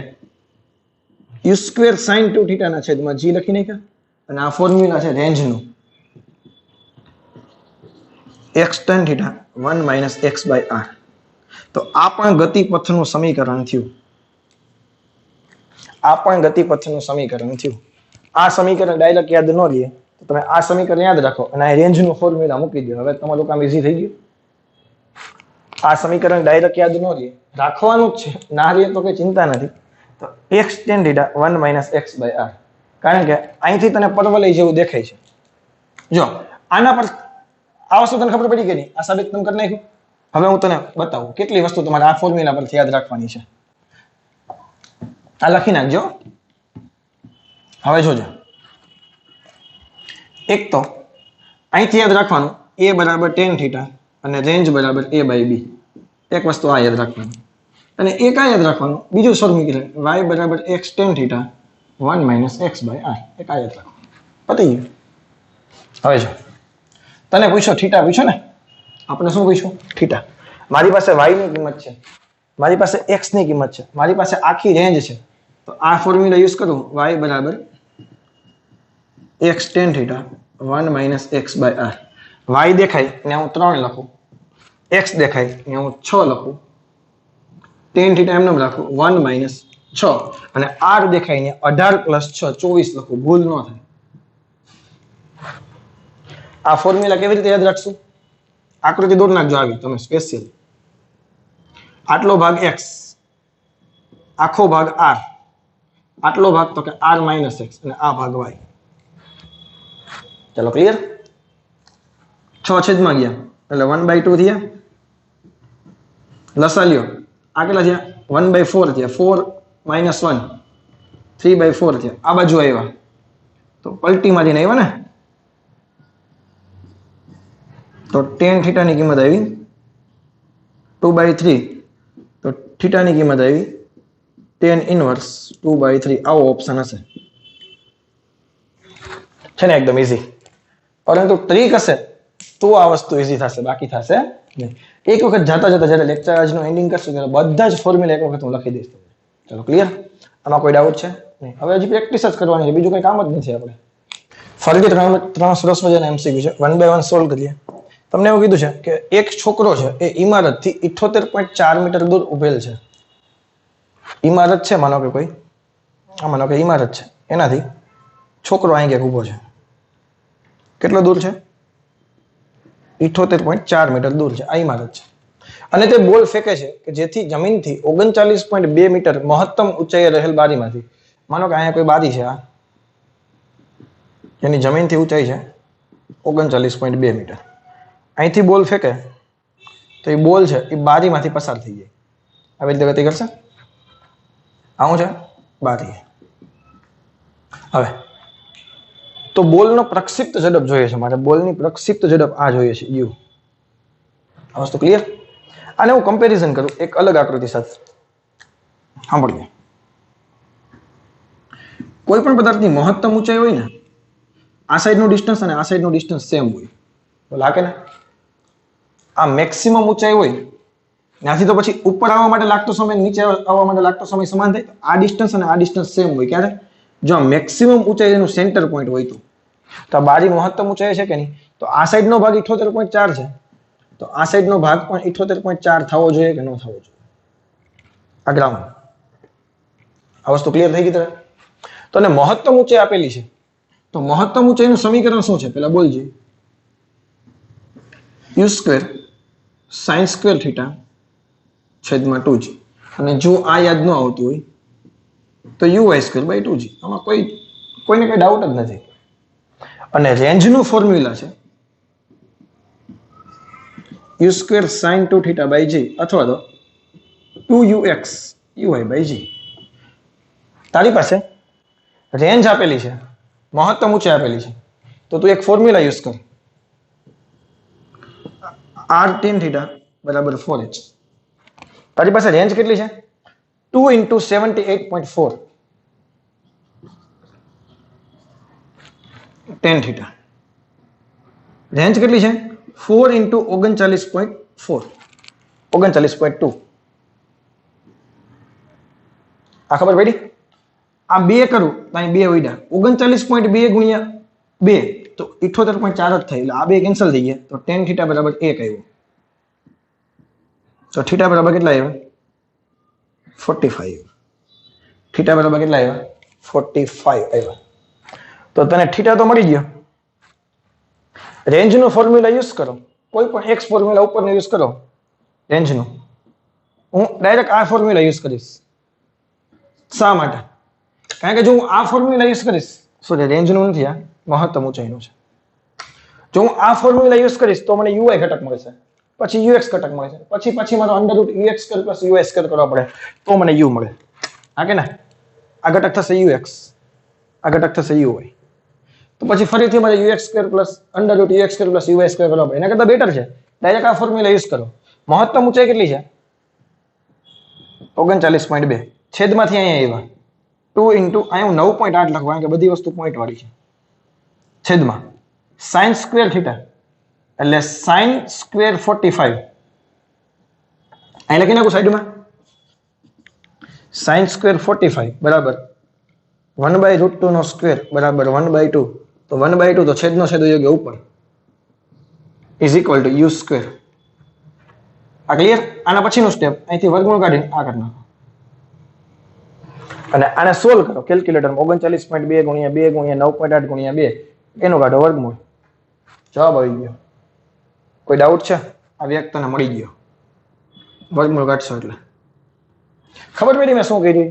u સ્ક્વેર sin 2 થીટાના છેદમાં g લખી નાખ્યા. અને આ ફોર્મ્યુલા છે રેન્જનું, x tan theta 1 minus x by r. તો આ પણ ગતિપથનું સમીકરણ થયું. આ પણ ગતિપથનું સમીકરણ થયું. આ સમીકરણ ડાયરેક્ટ યાદ ન લે તો તમે આ સમીકરણ યાદ રાખો અને આ રેન્જનું ફોર્મ્યુલા મૂકી દો. હવે તમારું કામ ઈઝી થઈ ગયું. આ સમીકરણ ડાયરેક્ટ યાદ ન લે, રાખવાનું જ છે, ના લે તો કઈ ચિંતા નથી. તો x tan θ 1 - x/r, કારણ કે અહીંથી તને પરવલય જેવું દેખાય છે. જો આના પર આ વસ્તુ તને ખબર પડી કે નહીં, આ સાબિત તમે કરી નાખ્યું. હવે હું તને બતાવું કેટલી વસ્તુ તમારે આ ફોર્મ્યુલા પરથી યાદ રાખવાની છે. આ લખી નાખજો. હવે જોજો, એક તો અહીંથી યાદ રાખવાનું a બરાબર tan θ અને રેન્જ બરાબર a/b. એક વસ્તુ આ યાદ રાખવાનું. અને એક આ યાદ રાખવાનું, બીજું ફોર્મ્યુલા y બરાબર x tan θ 1 - x/r. એક આ યાદ રાખવાનું. પતી ગયું. હવે જો તને પૂછો થીટા પૂછો ને, આપણે શું પૂછ્યું? થીટા. મારી પાસે y ની કિંમત છે, મારી પાસે x ની કિંમત છે, મારી પાસે આખી રેન્જ છે. તો આ ફોર્મ્યુલા યુઝ કરું, y બરાબર x tan θ 1 - x/r. y દેખાય ને હું 3 લખું, x દેખાય ને હું 6 લખું, tan θ એમને રાખું 1 - 6 અને r દેખાય ને 18 + 6 24 લખું. ભૂલ ન થાય. આ ફોર્મ્યુલા કેવી રીતે યાદ રાખશું? આકૃતિ દોર નાખજો આવી તમે સ્પેશિયલ. આટલો ભાગ x, આખો ભાગ r, આટલો ભાગ તો કે r - x અને આ ભાગ y. ચલો ક્લિયર? 6 છેદમાં ગયા એટલે 1/2 થયા. લસા લ્યો, આ કેટલા થયા? 1/4 થયા. 4 - 1 3/4 થયા. આ બાજુ આવ્યા તો પલટી મારીને આવ્યા ને, તો tan θ ની કિંમત આવી 2/3. તો θ ની કિંમત આવી tan ઇન્વર્સ 2/3. આવો ઓપ્શન હશે. છે ને એકદમ ઈઝી. પરંતુ ટ્રીક હશે તો આ વસ્તુ ઈઝી થશે, બાકી થશે નહીં. એક વખત જતા જતા જ્યારે લેક્ચર આજનું એન્ડિંગ કરશું ત્યારે બધા જ ફોર્મ્યુલા એક વખત હું લખી દઈશ. ચલો ક્લિયર? આમાં કોઈ ડાઉટ છે નહીં? હવે હજી પ્રેક્ટિસ જ કરવાની છે, બીજું કંઈ કામ જ નથી. આપણે ફરીથી ત્રણ સરસ મજાના MCQ છે, 1 by 1 સોલ્વ કરીએ. તમને એવું કીધું છે કે એક છોકરો છે એ ઇમારતથી 78.4 મીટર દૂર ઉભેલ છે. ઇમારત છે, માનો કે કોઈ માનો કે ઇમારત છે, એનાથી છોકરો અહીં ક્યાંક ઊભો છે. કેટલો દૂર છે? 78.4 મીટર દૂર છે. આ ઇમારત છે અને તે બોલ ફેંકે છે કે જેથી જમીનથી 39.2 મીટર મહત્તમ ઊંચાઈએ રહેલ બારીમાંથી. માનો કે અહીંયા કોઈ બારી છે, આ એની જમીનથી ઊંચાઈ છે 39.2 મીટર. અહીંથી બોલ ફેંકે તો એ બોલ છે એ બારીમાંથી પસાર થઈ જાય. આવી રીતે ગતિ કરશે. આવું છે બારી. હવે તો બોલનો પ્રક્ષિપ્ત ઝડપ જોઈએ છે મારે. બોલની પ્રક્ષિપ્ત ઝડપ આ જોઈએ છે, u. આ વસ્તુ ક્લિયર? આને હું કમ્પેરિઝન કરું એક અલગ આકૃતિ સાથે. સાંભળીએ. કોઈ પણ પદાર્થની મહત્તમ ઊંચાઈ હોય ને, આ સાઈડનું ડિસ્ટન્સ અને આ સાઈડનું ડિસ્ટન્સ સેમ હોય, તો લાગે ને આ મેક્સિમમ ઊંચાઈ હોય, ત્યાંથી તો પછી ઉપર આવવા માટે લાગતો સમય, નીચે આવવા માટે લાગતો સમય સમાન થાય. આ ડિસ્ટન્સ અને આ ડિસ્ટન્સ સેમ હોય. ક્યારે? જો આ મેક્સિમમ ઊંચાઈ એનું સેન્ટર પોઈન્ટ હોય તો આ બારી મહત્તમ ઊંચાઈ છે કે નહીં? તો આ સાઈડનો ભાગ 78.4 છે, તો આ સાઈડનો ભાગ પણ 78.4 થવો જોઈએ કે ન થવો જોઈએ? આ ગ્રાઉન્ડ. આ વસ્તુ ક્લિયર થઈ ગઈ તને? તો ને મહત્તમ ઊંચાઈ આપેલી છે, તો મહત્તમ ઊંચાઈનું સમીકરણ શું છે પેલા બોલજે. u² sin² θ છેદમાં 2g. અને જો આ યાદ ન આવતું હોય તો uy²/2g. આમાં કોઈને કઈ ડાઉટ જ નથી. અને રેન્જનું ફોર્મ્યુલા છે u² sin 2θ/g અથવા તો 2ux uy/g. તારી પાસે રેન્જ આપેલી છે, મહત્તમ ઊંચાઈ આપેલી છે, તો તું એક ફોર્મ્યુલા યુઝ કર. r tan θ = 4h. તારી પાસે રેન્જ કેટલી છે? 2 × 78.4 tan θ. રેન્જ કેટલી છે? 4 × 39.4 39.2. આ ખબર પડી? આ 2 કરું તો અહીં 2 વડ્યા. 39.2 ગુણ્યા 2 તો 78.4 જ થાય. એટલે આ 2 કેન્સલ થઈ ગયા. તો tan θ = 1 આવ્યું. તો θ બરાબર કેટલા આવ્યા? 45. θ થીટા બરાબર કેટલા આવ્યા 45 આવ્યા. તો તને થીટા તો મળી ગયો. રેન્જનો ફોર્મ્યુલા યુઝ કરો, કોઈ પણ એક્સ ફોર્મ્યુલા ઉપરનો યુઝ કરો રેન્જનો. હું ડાયરેક્ટ આ ફોર્મ્યુલા યુઝ કરીશ. શા માટે? કારણ કે જો હું આ ફોર્મ્યુલા યુઝ કરીશ, સોરી રેન્જનું નથી, આ મહત્તમ ઊંચાઈનું છે. જો હું આ ફોર્મ્યુલા યુઝ કરીશ તો મને યુઆઈ ઘટક મળશે, પછી યુએક્સ ઘટક મળશે, પછી મારો under route UX square plus US square કરવા પડે તો મને યુ મળે. હા કે ના? આ ઘટક થશે યુએક્સ, આ ઘટક થશે યુઆઈ. તો પછી ફરીથી મારે UX square plus under route UX square plus US square કરવા પડે. એના કરતાં બેટર છે ડાયરેક્ટ આ ફોર્મ્યુલા યુઝ કરો. મહત્તમ ઊંચાઈ કેટલી છે? 39.2. છેદમાંથી અહીંયા આવ્યા 2 ઇન્ટુ અહીંયા હું 9.8 લખવા, કારણ કે બધી વસ્તુ પોઈન્ટ વાળી છે. છેદમાં સાઇન સ્ક્વેર થીટા એટલે સાઇન સ્ક્વેર 45. અહીં લખી નાખું સાઈડમાં સાઇન સ્ક્વેર 45 બરાબર 1/√2 નો સ્ક્વેર બરાબર 1/2. તો 1/2 તો છેદનો છેદ યોગ્ય ઉપર is equal to u square. આ ક્લિયર? આના પછીનું સ્ટેપ અહીંથી વર્ગમૂળ કાઢીને આ કરી નાખો અને આને સોલ્વ કરો કેલ્ક્યુલેટરમાં. 39.2 ગુણ્યા 2 ગુણ્યા 9.8 ગુણ્યા 2 એનું કાઢો વર્ગમૂળ. જવાબ આવી ગયો. કોઈ ડાઉટ છે? આ વ્યક્તને મળી ગયો. વર્ગમૂળ કાઢશો એટલે ખબર પડી મેં શું કર્યું.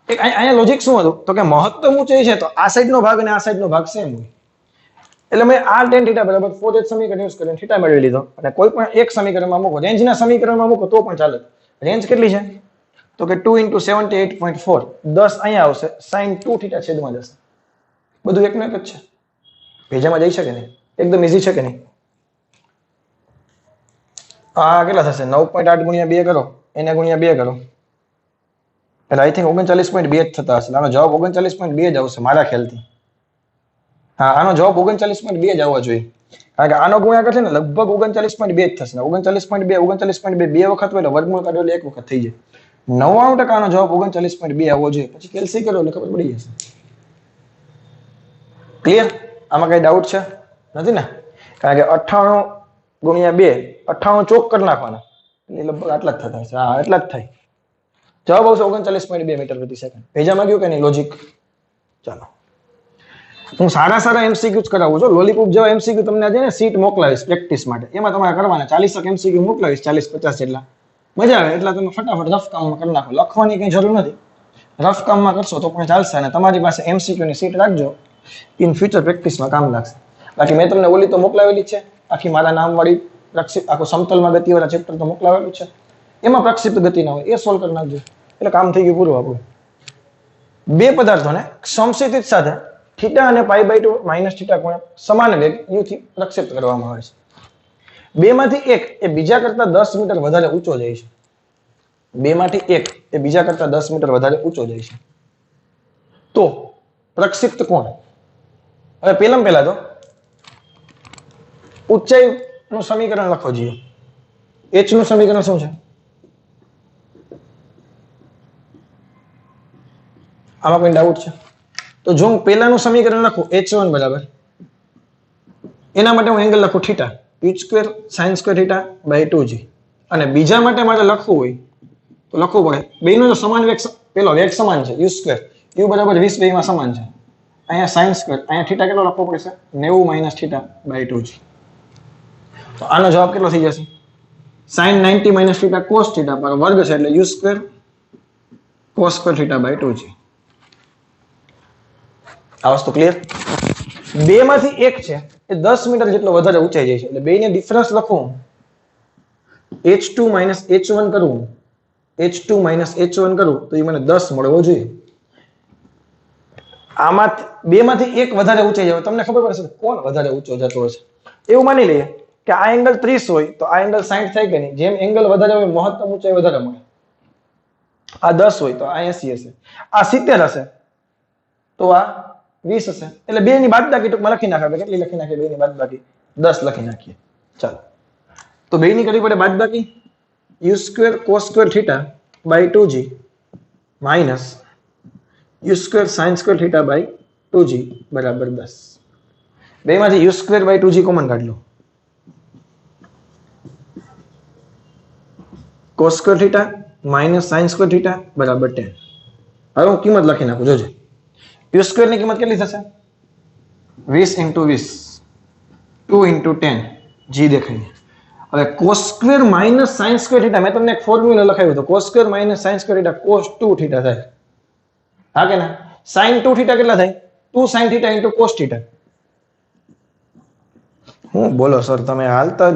એક અહીંયા લોજિક શું હતું તો કે મહત્તમ ઊંચાઈ છે તો આ સાઈડનો ભાગ અને આ સાઈડનો ભાગ સેમ હોય. એટલે મેં r tan θ બરાબર 4h સમીકરણ યુઝ કરીને θ મેળવી લીધો અને કોઈ પણ એક સમીકરણમાં મૂકો, રેન્જના સમીકરણમાં મૂકો તો પણ ચાલે. રેન્જ કેટલી છે તો કે 2 × 78.4 10 અહીંયા આવશે, sin 2θ છેદમાં જશે. બધું એકનું એક જ છે, ભેજામાં જઈ શકે નહીં, એકદમ ઈઝી છે કે નહીં? આ કેટલા થશે? 9.8 ગુણ્યા 2 કરો, એને ગુણ્યા 2 કરો એટલે આઈ થિંક 39.2 જ થતા હશે. આનો જવાબ 39.2 જ આવશે મારા ખ્યાલથી. હા, આનો જવાબ 39.2 જ આવવા જોઈએ, કારણ કે આનો ગુણાકાર છે ને લગભગ 39.2 જ થશે. 39.2 બે વખત હોય એટલે વર્ગમૂળ કાઢો એટલે એક વખત થઈ જાય. 99% આનો જવાબ 39.2 આવવો જોઈએ. પછી કેલ્સી કરો એટલે ખબર પડી જશે. ક્લિયર? આમાં કઈ ડાઉટ છે? નથી ને? કારણ કે 98 ગુણ્યા 2 98 ચોક કરી નાખવાના એટલે લગભગ આટલા જ થતા હશે. હા, એટલા જ થાય. જવાબ આવશે 39.2 મીટર પ્રતિ સેકન્ડ. ભેજામાં ગયું કે નહીં લોજિક? ચાલો, હું સારા એમસીક્યુ કરાવું છું. લોલીપોપ જેવા એમસીક્યુ તમને આજે ને સીટ મોકલાવીશ પ્રેક્ટિસ માટે. એમાં તમારે કરવાના 40 એમસીક્યુ મોકલાવીશ, 40-50 જેટલા. મજા આવે એટલા તમે ફટાફટ રફ કામમાં કરી નાખો. લખવાની કઈ જરૂર નથી, રફ કામમાં કરશો તો પણ ચાલશે. અને તમારી પાસે એમસીક્યુ ની સીટ રાખજો, ઇન ફ્યુચર પ્રેક્ટિસમાં કામ લાગશે. બાકી મેં તમને ઓલી તો મોકલાવેલી છે, આખી મારા નામ વાળી આખું સમતલમાં ગતિવાળા ચેપ્ટર તો મોકલાવેલું છે. એમાં પ્રક્ષિપ્ત ગતિ ના હોય એ સોલ્વ કરી નાખજો એટલે કામ થઈ ગયું પૂરું આપણું. બે પદાર્થોને સમસ્થિતિ સાથે થીટા અને π/2 માઇનસ થીટા કોણ સમાન વેગ u થી પ્રક્ષિપ્ત કરવામાં આવે છે. બેમાંથી એક એ બીજા કરતા 10 મીટર વધારે ઊંચો જાય છે. બેમાંથી એક એ બીજા કરતા 10 મીટર વધારે ઊંચો જાય છે તો પ્રક્ષિપ્ત કોણ? હવે પહેલા તો ઊંચાઈ નું સમીકરણ લખો જોઈએ. h નું સમીકરણ શું છે? આમાં કોઈ ડાઉટ છે? તો જો હું પહેલાનું સમીકરણ લખું h1 બરાબર, એના માટે હું એંગલ લખું θ, h² sin² θ/2g. અને બીજા માટે મારે લખવું હોય તો લખવું પડે બેનો જો સમાન વેગ, પેલો વેગ સમાન છે u², u બરાબર 20 બેમાં સમાન છે. અહીંયા sin², અહીંયા θ કેટલો લખવો પડશે? 90 - θ/2g. તો આનો જવાબ કેટલો થઈ જશે? sin 90 - θ cos θ પર વર્ગ છે એટલે u² cos² θ/2g. આ વસ્તુ ક્લિયર? બે માંથી એક છે એ 10 મીટર જેટલો વધારે ઊંચાઈ જાય છે એટલે બેને ડિફરન્સ લખું h2 - h1 કરું, h2 - h1 કરું તો એ મને 10 મળવો જોઈએ. આમાં બે માંથી એક વધારે ઊંચાઈ જાય, તમને ખબર પડશે કોણ વધારે ઊંચો જતો હશે. એવું માની લઈએ કે આ એંગલ 30 હોય તો આ એંગલ 60 થાય કે નહીં? જેમ એંગલ વધારે હોય મહત્તમ ઊંચાઈ વધારે મળે. આ 10 હોય તો આ 80 હશે, આ 70 હશે તો આ 20 હશે. એટલે બે ની બાદબાકી ટૂંકમાં લખી નાખે. કેટલી લખી નાખીએ? બે ની બાદબાકી 10 લખી નાખીએ. ચાલો, તો બે ની કરવી પડે બાદબાકી. u² cos² θ/2g minus u² sin² θ/2g બરાબર 10. બે માંથી u²/2g કોમન કાઢ લો. cos² θ માઇનસ sin² θ બરાબર 10. હવે હું કિંમત લખી નાખું, જોજે. યુ સ્ક્વેર ની કિંમત કેટલી થશે? 20 × 20, 2 × 10, જી દેખાય. હવે cos square minus sin square theta, મેં તમને એક ફોર્મ્યુલા લખાવ્યું હતું. cos square minus sin square theta cos 2 theta થાય. હા કે ના? sin 2 થીટા કેટલા થાય? 2 sin થીટા × cos થીટા. હું બોલો સર, તમે હાલતા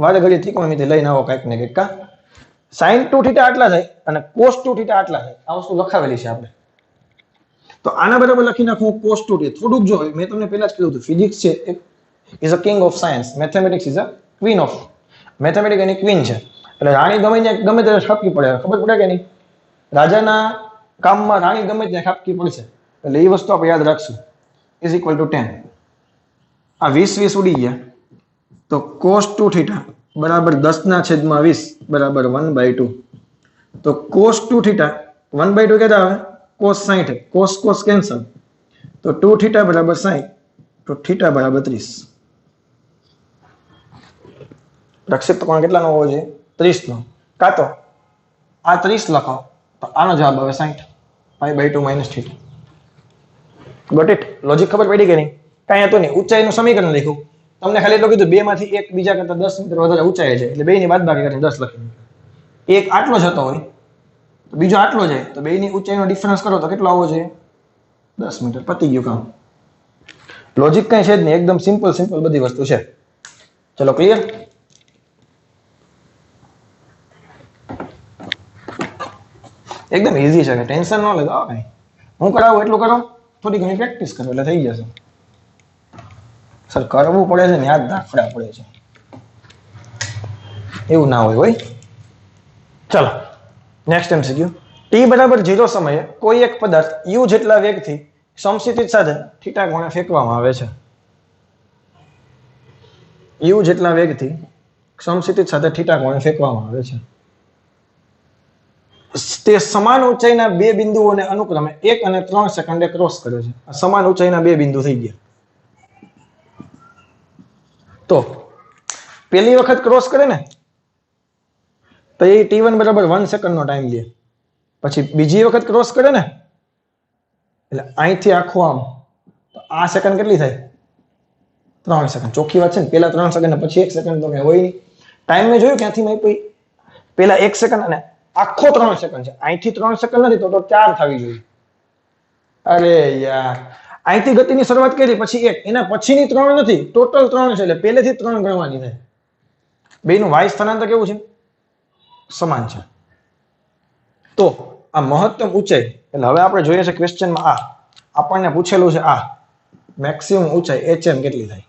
વારે ઘડી ત્રિકોણમિતિ લઈને આવો કાંઈક ને કંઈક. કા sin 2 થીટા આટલા થાય અને cos 2 થીટા આટલા થાય. આ વસ્તુ લખાવેલી છે આપણે. તો આના બરાબર લખી નાખું cos 2 થીટા. થોડુંક જો, મેં તમને પહેલા જ કીધું હતું, ફિઝિક્સ છે is a king of science, mathematics is a queen of, mathematics any queen છે. એટલે રાણી ગમે ત્યારે છાપકી પડે, ખબર પડે કે નહીં? રાજાના કામમાં રાણી ગમે ત્યાં છાપકી પડશે. એટલે એ વસ્તુ આપણે યાદ રાખશું. Is equal two 10. આ 20 ઉડી ગયા, તો cos 2 થીટા બરાબર 10/20 બરાબર 1/2. તો cos 2 થીટા 1/2 કેટલા આવે? cos 60. cos કેન્સલ, તો 2 થીટા બરાબર 60, તો થીટા બરાબર 30. પ્રક્ષેપ કોણ કેટલાનો હોવો જોઈએ? 30 નો. કાં તો આ 30 લખો તો આનો જવાબ આવે 60, π/2 - થીટા. Got it? લોજિક ખબર પડી કે નહીં? કાંઈ હતું નહીં. ઊંચાઈનું સમીકરણ લખ્યું, તમને ખાલી એટલું કીધું 2 માંથી એક બીજા કરતા 10 મીટર વધારે ઊંચાઈ છે, એટલે 2 ની બાદબાકી કરીને 10 લખી. એક આટલો જતો હોય તો બીજો આટલો જાય, તો 2 ની ઊંચાઈનો ડિફરન્સ કરો તો કેટલો આવવો જોઈએ? 10 મીટર. પતી ગયું કામ. લોજિક કઈ છે જ નહીં, એકદમ સિમ્પલ બધી વસ્તુ છે. ચલો, ક્લિયર? એકદમ ઈઝી છે, ટેન્શન ન લેતો. કઈ હું કરાવું એટલું કરો, થોડી ઘણી પ્રેક્ટિસ કરો એટલે થઈ જશે. સર કરવું પડે છે ને, યાદ રાખવા પડે છે, એવું ના હોય. ચલો નેક્સ્ટ MCQ. t બરાબર 0 સમયે કોઈ એક પદાર્થ u જેટલા વેગથી સમસ્થિતિ સાથે થીટા કોણે ફેંકવામાં આવે છે. u જેટલા વેગથી સમસ્થિતિ સાથે થીટા કોણે ફેંકવામાં આવે છે. તે સમાન ઊંચાઈના બે બિંદુઓને અનુક્રમે 1 અને 3 સેકન્ડે ક્રોસ કરે છે. આ સમાન ઊંચાઈના બે બિંદુ થઈ ગયા. તો પહેલી વખત ક્રોસ કરે ને તો એ t1 બરાબર 1 સેકન્ડનો ટાઈમ લે. પછી બીજી વખત ક્રોસ કરે ને એટલે અહીંથી આખું આમ, તો આ સેકન્ડ કેટલી થાય? 3 સેકન્ડ. ચોખ્ખી વાત છે ને, પહેલા 3 સેકન્ડ પછી 1 સેકન્ડ તો હોય નહીં. ટાઈમ મેં જોયું ક્યાંથી માપી? પહેલા 1 સેકન્ડ અને આખો 3 સેકન્ડ છે. અહીંથી 3 સેકન્ડ નથી તો 4 થવી જોઈએ. અરે યાર, અહીંથી ગતિની શરૂઆત કરી પછી 1, એના પછીની 3 નથી, ટોટલ 3 છે, એટલે પહેલેથી 3 ગણવાની થાય. બેનું વાય સ્થાનાંતર કેવું છે? સમાન છે. તો આ મહત્તમ ઊંચાઈ, એટલે હવે આપણે જોઈએ છે ક્વેશ્ચનમાં આ આપણને પૂછેલું છે, આ મેક્સિમમ ઊંચાઈ HM કેટલી થાય?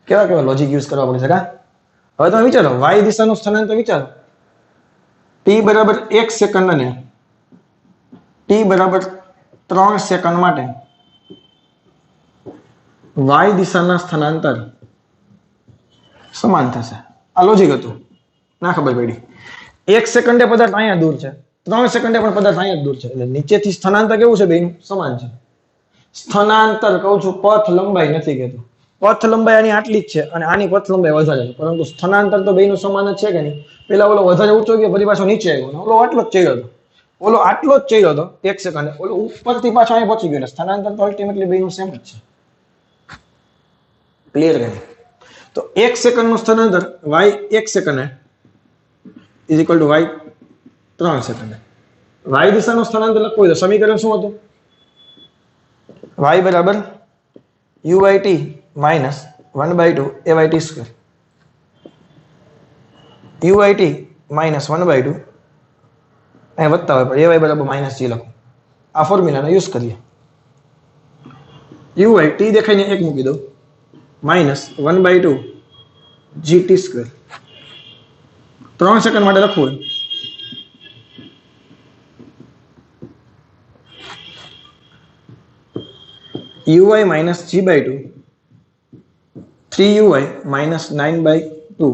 કેવા લોજિક યુઝ કરવા પડે છે. હવે તમે વિચારો, વાય દિશાનું સ્થાનાંતર વિચારો. t બરાબર 1 સેકન્ડ અને t બરાબર 3 સેકન્ડ માટે વાય દિશાના સ્થાનાંતર સમાન થશે. આ લોજિક હતું, ના ખબર પડી. 1 સેકન્ડે પદાર્થ અહીંયા દૂર છે, 3 સેકન્ડે પણ પદાર્થ અહીંયા દૂર છે, એટલે નીચેથી સ્થાનાંતર કેવું છે? બેનું સમાન છે. સ્થાનાંતર કહું છું, પથ લંબાઈ નથી કહેતો. પથ લંબાઈ આની આટલી જ છે અને આની પથ લંબાઈ વધારે છે, પરંતુ સ્થાનાંતર તો બેનું સમાન જ છે કે નહીં? પેલા ઓલો વધારે ઊંચો ગયો, ફરી પાછો નીચે આવ્યો, ઓલો આટલો જ ચડ્યો હતો, ઓલો આટલો જ ચડ્યો હતો 1 સેકન્ડે, ઓલો ઉપરથી પાછો અહીંયા પહોંચી ગયો. સ્થાનાંતર તો અલ્ટિમેટલી બેનું સેમ જ છે. ક્લિયર કે નહીં? તો 1 સેકન્ડનું સ્થાનાંતર y 1 સેકન્ડે ઇઝ ઇક્વલ ટુ y 3 સેકન્ડે. y દિશાનું સ્થાનાંતર લખવું હોય તો સમીકરણ શું હતું? y બરાબર u/t minus 1/2 a/t². u/t minus 1/2 અહીંયા વધતા હોય પણ ay બરાબર માઇનસ g લખો. આ ફોર્મ્યુલાનો યુઝ કરીએ. u/t દેખાઈને 1 મૂકી દો, માઇનસ 1/2 gt². 3 સેકન્ડ માટે લખવું હોય uy minus g/2 3uy minus 9/2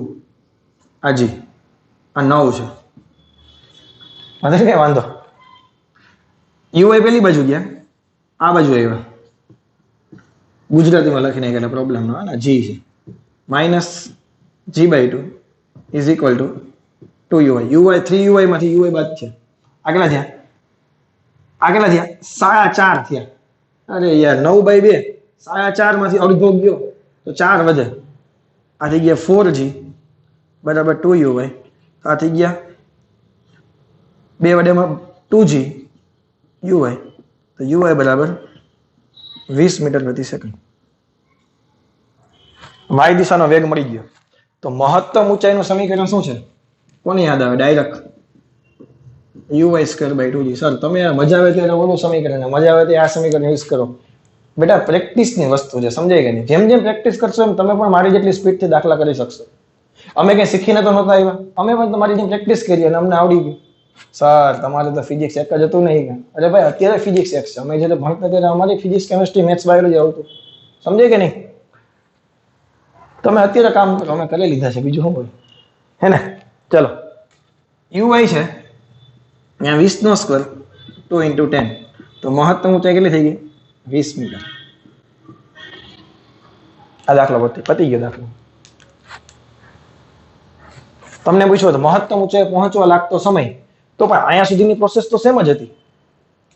આ g, આ 9 છે. વાંધો કઈ વાંધો. uy પેલી બાજુ ગયા, આ બાજુ આવ્યા, ગુજરાતીમાં લખી નાખ્યા પ્રોબ્લેમ નો. આ g છે, minus g/2 is equal two 2uy. uy 3uy માંથી uy બાદ છે, આગલા થયા આ કેટલા થયા 4.5 થયા. અરે યાર 9/2 4.5 માંથી અડધો ગયો તો 4 વધે. આ થઈ ગયા 4g બરાબર 2uy. આ થઈ ગયા 2 વડેમાં 2g uy તો uy બરાબર 20 મીટર પ્રતિ સેકન્ડ. y દિશાનો વેગ મળી ગયો. તો મહત્તમ ઊંચાઈનું સમીકરણ શું છે? કોને યાદ આવે? Direct uy²/2g. સર તમે મજા આવે ત્યારે ઓલું સમીકરણ, મજા આવે ત્યારે આ સમીકરણ યુઝ કરો. બેટા પ્રેક્ટિસની વસ્તુ છે, સમજાય કે નહીં? જેમ જેમ પ્રેક્ટિસ કરશો એમ તમે પણ મારી જેટલી સ્પીડથી દાખલા કરી શકશો. અમે કંઈ શીખીને તો નહોતા આવ્યા, અમે પણ તમારી જેમ પ્રેક્ટિસ કરી અને અમને આવડી ગયું. સર તમારે તો ફિઝિક્સ એક જ હતું નહીં. અરે ભાઈ અત્યારે ફિઝિક્સ એક છે. અમે જ્યારે ભણતા ત્યારે અમારી ફિઝિક્સ, કેમિસ્ટ્રી, મેથ્સ, બાયોલોજી આવતું. સમજાય કે નહીં? તમે અત્યારે કામ કરો, અમે કરી લીધા છે, બીજું શું હોય? હે ને? ચલો uy છે ત્યાં 20² 2 × 10 તો મહત્તમ ઊંચાઈ કેટલી થઈ ગઈ? 20 મીટર. આ દાખલો પતી ગયો દાખલો. તમને પૂછ્યો તો મહત્તમ ઊંચાઈ પહોંચવા લાગતો સમય, તો પણ અહીંયા સુધીની પ્રોસેસ તો સેમ જ હતી.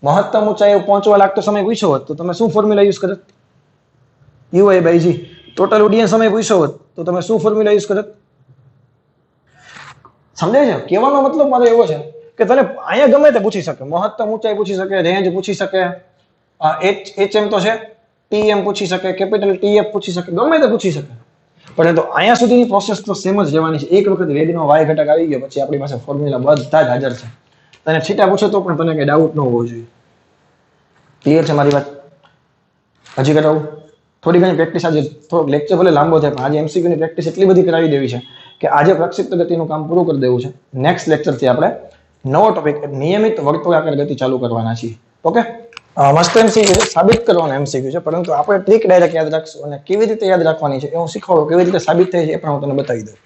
મહત્તમ ઊંચાઈ પહોંચવા લાગતો સમય પૂછ્યો હોત તો તમે શું ફોર્મ્યુલા યુઝ કરત? uy/g. ટોટલ ઉડ્ડયન સમય પૂછ્યો હોત તો તમે શું ફોર્મ્યુલા યુઝ કરત? સમજાય છે? કહેવાનો મતલબ મારો એવો છે કે તને અહીંયા ગમે તે પૂછી શકે. મહત્તમ ઊંચાઈ પૂછી શકે, રેન્જ પૂછી શકે, HM તો છે, TM પૂછી શકે, કેપિટલ TF પૂછી શકે, ગમે તે પૂછી શકે. પરંતુ અહીંયા સુધીની પ્રોસેસ તો સેમ જ રહેવાની છે. એક વખત વેગનો y ઘટક આવી ગયો પછી આપણી પાસે ફોર્મ્યુલા બધા જ હાજર છે. તને થીટા પૂછે તો પણ તને કઈ ડાઉટ ન હોવો જોઈએ. ક્લિયર છે મારી વાત? હજી કરાવું? થોડી ઘણી પ્રેક્ટિસ આજે, થોડોક લેક્ચર ભલે લાંબો થાય પણ આજે MCQ ની પ્રેક્ટિસ એટલી બધી કરાવી દેવી છે કે આજે પ્રક્ષિપ્ત ગતિનું કામ પૂરું કરી દેવું છે. નેક્સ્ટ લેક્ચરથી આપણે નવો ટોપિક નિયમિત વર્તુળાકાર ગતિ ચાલુ કરવાના છીએ. ઓકે? મસ્ત MCQ છે, સાબિત કરવાનો MCQ છે, પરંતુ આપણે ટ્રીક ડાયરેક્ટ યાદ રાખશું અને કેવી રીતે યાદ રાખવાની છે એ હું શીખવાડું. કેવી રીતે સાબિત થાય છે એ પણ હું તમને બતાવી દઉં.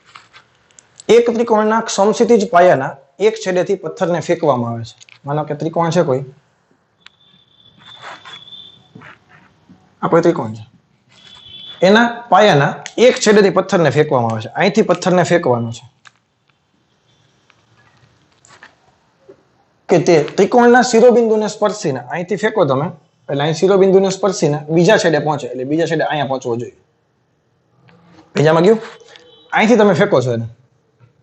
એક ત્રિકોણના સમક્ષિતિજ પાયાના એક છેડેથી પથ્થરને ફેંકવામાં આવે છે. માનો કે ત્રિકોણ છે કોઈ, આપણે ત્રિકોણ છે, એના પાયાના એક છેડેથી પથ્થરને ફેંકવામાં આવે છે. અહીંથી પથ્થરને ફેંકવાનો છે કે તે ત્રિકોણના શિરોબિંદુને સ્પર્શીને, અહીંથી ફેંકો તમે એટલે અહીં શિરોબિંદુને સ્પર્શીને બીજા છેડે પહોંચે, એટલે બીજા છેડે અહીંયા પહોંચવો જોઈએ. બીજામાં ગયું? અહીંથી તમે ફેંકો છો એને,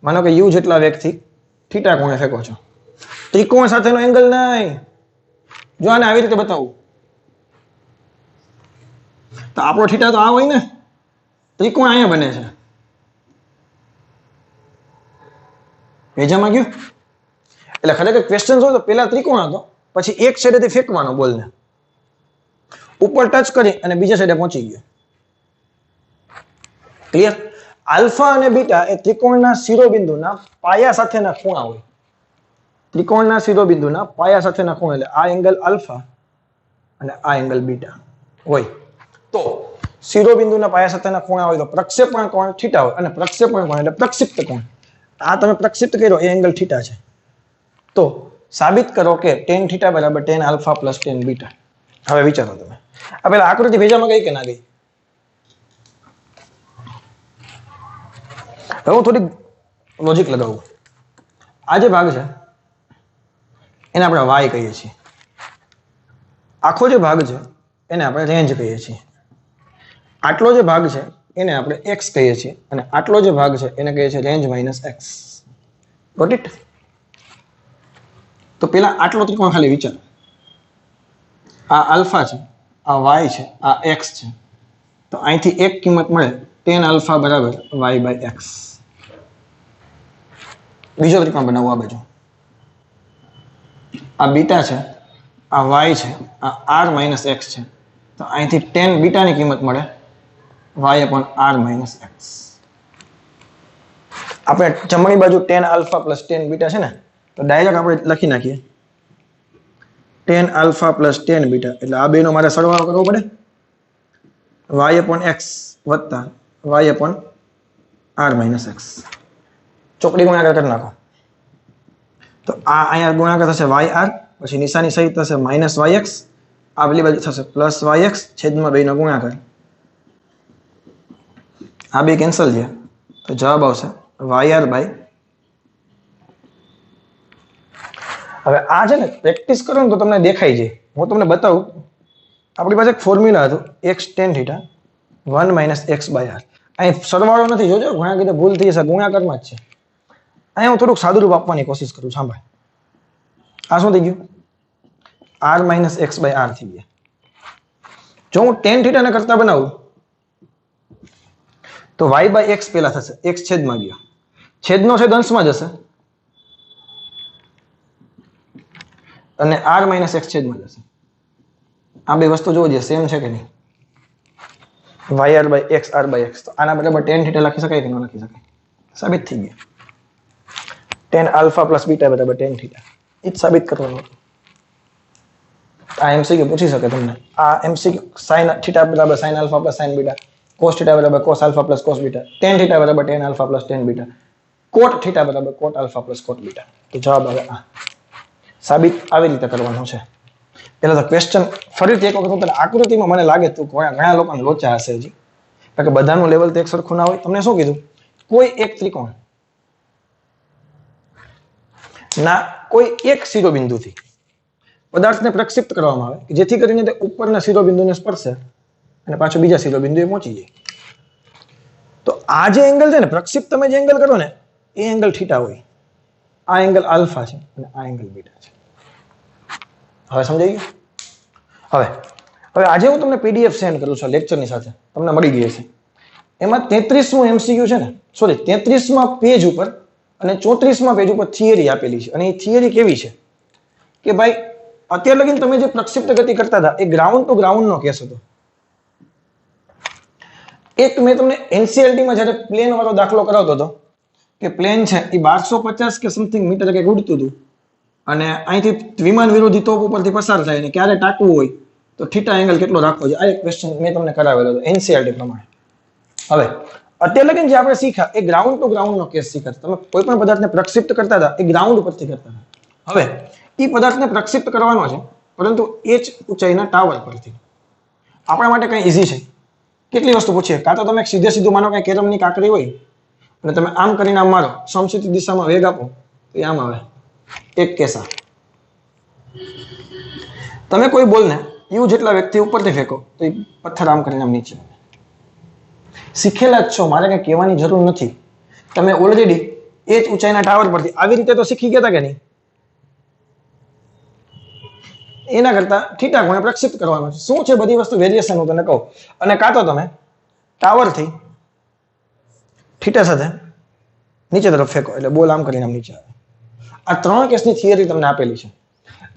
માનો કે u જેટલા વેગથી થીટા કોણે ફેંકો છો. ત્રિકોણ સાથેનો એંગલ નહીં. જો આને આવી રીતે બતાવું તો આપણો થીટા તો આ હોય ને, ત્રિકોણ અહીંયા બને છે. બીજામાં ગયું? એટલે ખરેખર ક્વેશ્ચન હોય તો પેલા ત્રિકોણ હતો, પછી એક છેડેથી ફેંકવાનો બોલને, ઉપર ટચ કરી અને બીજા છેડે પહોંચી ગયો. ક્લિયર? આલ્ફા અને બીટા એ ત્રિકોણના શિરોબિંદુના પાયા સાથેના ખૂણા હોય. ત્રિકોણના શિરોબિંદુના પાયા સાથેના ખૂણા, એટલે આ એંગલ આલ્ફા અને આ એંગલ બીટા હોય. તો શિરોબિંદુના પાયા સાથેના ખૂણા હોય તો પ્રક્ષેપણ કોણ થીટા હોય, અને પ્રક્ષેપણ કોણ એટલે પ્રક્ષિપ્ત કોણ. આ તમે પ્રક્ષિપ્ત કર્યો એ એંગલ થીટા છે. તો સાબિત કરો કે tan θ બરાબર tan alpha plus tan beta. હવે વિચારો તમે, આ પેલા આકૃતિ ભેજામાં ગઈ કે ના ગઈ? હવે હું થોડીક લોજિક લગાવું. આ જે ભાગ છે એને આપણે y કહીએ છીએ. આખો જે ભાગ છે એને આપણે રેન્જ કહીએ છીએ. આટલો જે ભાગ છે એને આપણે x કહીએ છીએ અને આટલો જે ભાગ છે એને કહીએ છીએ range minus x. Got it? તો પેલા આટલો ત્રિકોણ ખાલી વિચાર. આ આલ્ફા છે, આ y છે, આ x છે. તો અહીંથી એક કિંમત મળે tan આલ્ફા બરાબર y/x. બીજો ત્રિકોણ બનાવો આ બાજુ. આ બીટા છે, આ y છે, આ r માઇનસ x છે. તો અહીંથી tan બીટાની કિંમત મળે y/r-x. આપણે જમણી બાજુ tan alpha plus tan beta છે ને, તો ડાયરેક્ટ આપણે લખી નાખીએ tan alpha plus tan beta, એટલે આ બેનો મારે સરવાળો કરવો પડે. y/x વત્તા y/r-x. ચોકડી ગુણાકાર કરી નાખો તો આ અહીંયા ગુણાકાર થશે yr, પછી નિશાની સહિત થશે -yx, આ પેલી બાજુ થશે +yx છેદમાં બેનો ગુણાકાર. આ બે કેન્સલ છે તો જવાબ આવશે yr/, હવે આ છે ને પ્રેક્ટિસ કરો ને તો તમને દેખાઈ જાય. હું તમને બતાવું. આપણી પાસે એક ફોર્મ્યુલા હતું x tan θ 1 - x/r. અહીં સરવાળો નથી, જોજો ઘણા કીધે ભૂલ થઈ જશે, ગુણાકારમાં જ છે. અહીંયા હું થોડુંક સાદું રૂપ આપવાની કોશિશ કરું. સાંભળ, આ શું થઈ ગયું? r - x/r થઈ ગયા. જો હું tan θ ને કરતા બનાવું તો y/x પેલા થશે, x છેદમાં ગયો, છેદનો છેદ અંશમાં જશે અને r - x છેદમાં જશે. આ બે વસ્તુ જોવો જે સેમ છે કે નહીં? yr/x r/x. તો આના બરાબર tan θ લખી શકાય કે ન લખી શકાય? સાબિત થઈ ગયું. tan આલ્ફા પ્લસ બીટા બરાબર tan θ. એ જ સાબિત કરવાનું. આ એમસીક્યુ પૂછી શકે તમને. આ એમસીક્યુ sin θ બરાબર sin alpha plus sin beta, cos θ બરાબર cos alpha plus cos beta, tan θ બરાબર tan alpha plus tan beta, cot θ બરાબર cot alpha plus cot beta. તો જવાબ આવે આ. સાબિત આવી રીતે કરવાનું છે. પેલા તો ક્વેશ્ચન ફરીથી એક વખત હું આકૃતિમાં મને લાગે તો ઘણા લોકોને લોચા હશે હજી, કારણ કે બધાનું લેવલ તો એક સરખું ના હોય. તમને શું કીધું? કોઈ એક ત્રિકોણ ના કોઈ એક શિરોબિંદુથી પદાર્થને પ્રક્ષિપ્ત કરવામાં આવે કે જેથી કરીને તે ઉપરના શિરોબિંદુને સ્પર્શે અને પાછો બીજા શિરોબિંદુએ પહોંચી જાય. તો આ જે એંગલ છે ને, પ્રક્ષિપ્ત તમે જે એંગલ કરો ને, એ એંગલ θ હોય. આ એંગલ આલ્ફા છે અને આ એંગલ બીટા છે. હવે સમજાઈ ગયું? હવે આજે હું તમને પીડીએફ સેન્ડ કરું છું લેક્ચરની સાથે, તમને મળી ગઈ હશે. એમાં 33મું એમસીક્યુ છે ને, સોરી 33મા પેજ ઉપર અને 34મા પેજ ઉપર થિયરી આપેલી છે. અને એ થિયરી કેવી છે કે ભાઈ અત્યાર લગી તમે જે પ્રક્ષિપ્ત ગતિ કરતા હતા એ ગ્રાઉન્ડ ટુ ગ્રાઉન્ડ નો કેસ હતો. એક મેં તમને એનસીઆરટી માં જ્યારે પ્લેન વાળો દાખલો કરાવતો હતો કે પ્લેન છે એ 1250 કે સમથિંગ મીટર કે ઉડતું હતું અને અહીંથી વિમાન વિરોધી તોપ ઉપરથી પસાર થાય અને ક્યારે ટાકવું હોય તો થીટા એંગલ કેટલો રાખવો છે. આ એક ક્વેશ્ચન મેં તમને કરાવેલો હતો એનસીઆરટી પ્રમાણે. હવે અત્યાર લગી જે આપણે શીખ્યા એ ગ્રાઉન્ડ ટુ ગ્રાઉન્ડ નો કેસ શીખ્યા. તમે કોઈ પણ પદાર્થને પ્રક્ષિપ્ત કરતા હતા એ ગ્રાઉન્ડ ઉપરથી કરતા હતા. હવે એ પદાર્થને પ્રક્ષિપ્ત કરવાનો છે પરંતુ એ જ ઊંચાઈના ટાવર પરથી. આપણા માટે કઈ ઈઝી છે. કેટલી વસ્તુ પૂછીએ, કાં તો તમે સીધે સીધું માનો કે કેરમની કાંકરી હોય અને તમે આમ કરીને આમ મારો, સમક્ષિતિજ દિશામાં વેગ આપો તો એ આમ આવે, એક કેસા. તમે કોઈ બોલને યુ જેટલા વ્યક્તિ ઉપરથી ફેંકો તો એ પથ્થર આમ કરીને આમ નીચે આવે. શીખેલા જ છો, મારે કઈ કહેવાની જરૂર નથી. તમે ઓલરેડી એ જ ઊંચાઈના ટાવર પરથી આવી રીતે તો શીખી ગયા હતા કે નહીં? એના કરતા થીટા ખૂણે પ્રક્ષિપ્ત કરવાનો છે. શું છે બધી વસ્તુ વેરિએશન હું તને કહું. અને કાં તો તમે ટાવરથી થીટા સાથે નીચે તરફ ફેંકો એટલે બોલ આમ કરીને આમ નીચે આવે. આ ત્રણ કેસની થિયરી તમને આપેલી છે.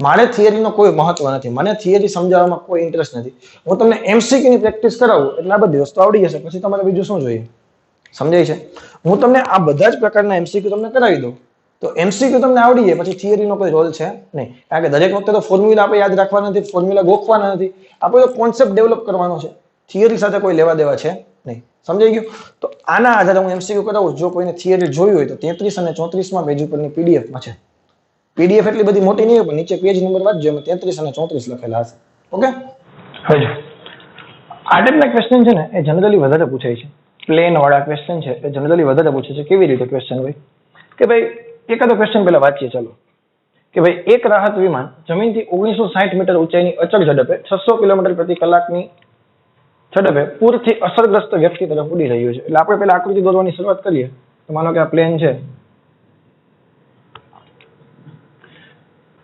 મારે થિયરીનો કોઈ મહત્વ નથી, મને થિયરી સમજાવવામાં કોઈ ઇન્ટરેસ્ટ નથી. હું તમને એમસીક્યુ ની પ્રેક્ટિસ કરાવું એટલે આ બધી વસ્તુ આવડી જશે. પછી તમારે બીજું શું જોઈએ? સમજાય છે? હું તમને આ બધા જ પ્રકારના એમસીક્યુ તમને કરાવી દઉં તો એમસીક્યુ તમને આવડી જાય પછી થિયરીનો કોઈ રોલ છે નહીં. કારણ કે દરેક વખતે તો ફોર્મ્યુલા આપણે યાદ રાખવાના નથી, ફોર્મ્યુલા ગોખવાના નથી. આપણે તો કોન્સેપ્ટ ડેવલપ કરવાનો છે. થિયરી સાથે કોઈ લેવા દેવા છે નહીં. સમજાઈ ગયું? તો આના આધારે હું એમસીક્યુ કરાવું. જો કોઈને થિયરી જોઈ હોય તો 33 અને 34મા પેજ ઉપરની પીડીએફમાં છે. પીડીએફ એટલી બધી મોટી નહીં હોય પણ નીચે પેજ નંબર વાંચજો, એમાં 33 અને 34 લખેલા હશે. ઓકે? હવે આ ટાઈપના ક્વેશ્ચન છે ને એ જનરલી વધારે પૂછાય છે. પ્લેન વાળા ક્વેશ્ચન છે એ જનરલી વધારે પૂછે છે. કેવી રીતે ક્વેશ્ચન હોય કે ભાઈ એકાદો ક્વેશ્ચન પહેલા વાંચીએ ચાલો. કે ભાઈ એક રાહત વિમાન જમીનથી 1960 મીટર ઊંચાઈની અચળ ઝડપે 600 કિલોમીટર પ્રતિ કલાકની ઝડપે પૂરથી અસરગ્રસ્ત વ્યક્તિ તરફ ઉડી રહ્યું છે. એટલે આપણે પહેલા આકૃતિ દોરવાની શરૂઆત કરીએ તો માનો કે આ પ્લેન છે.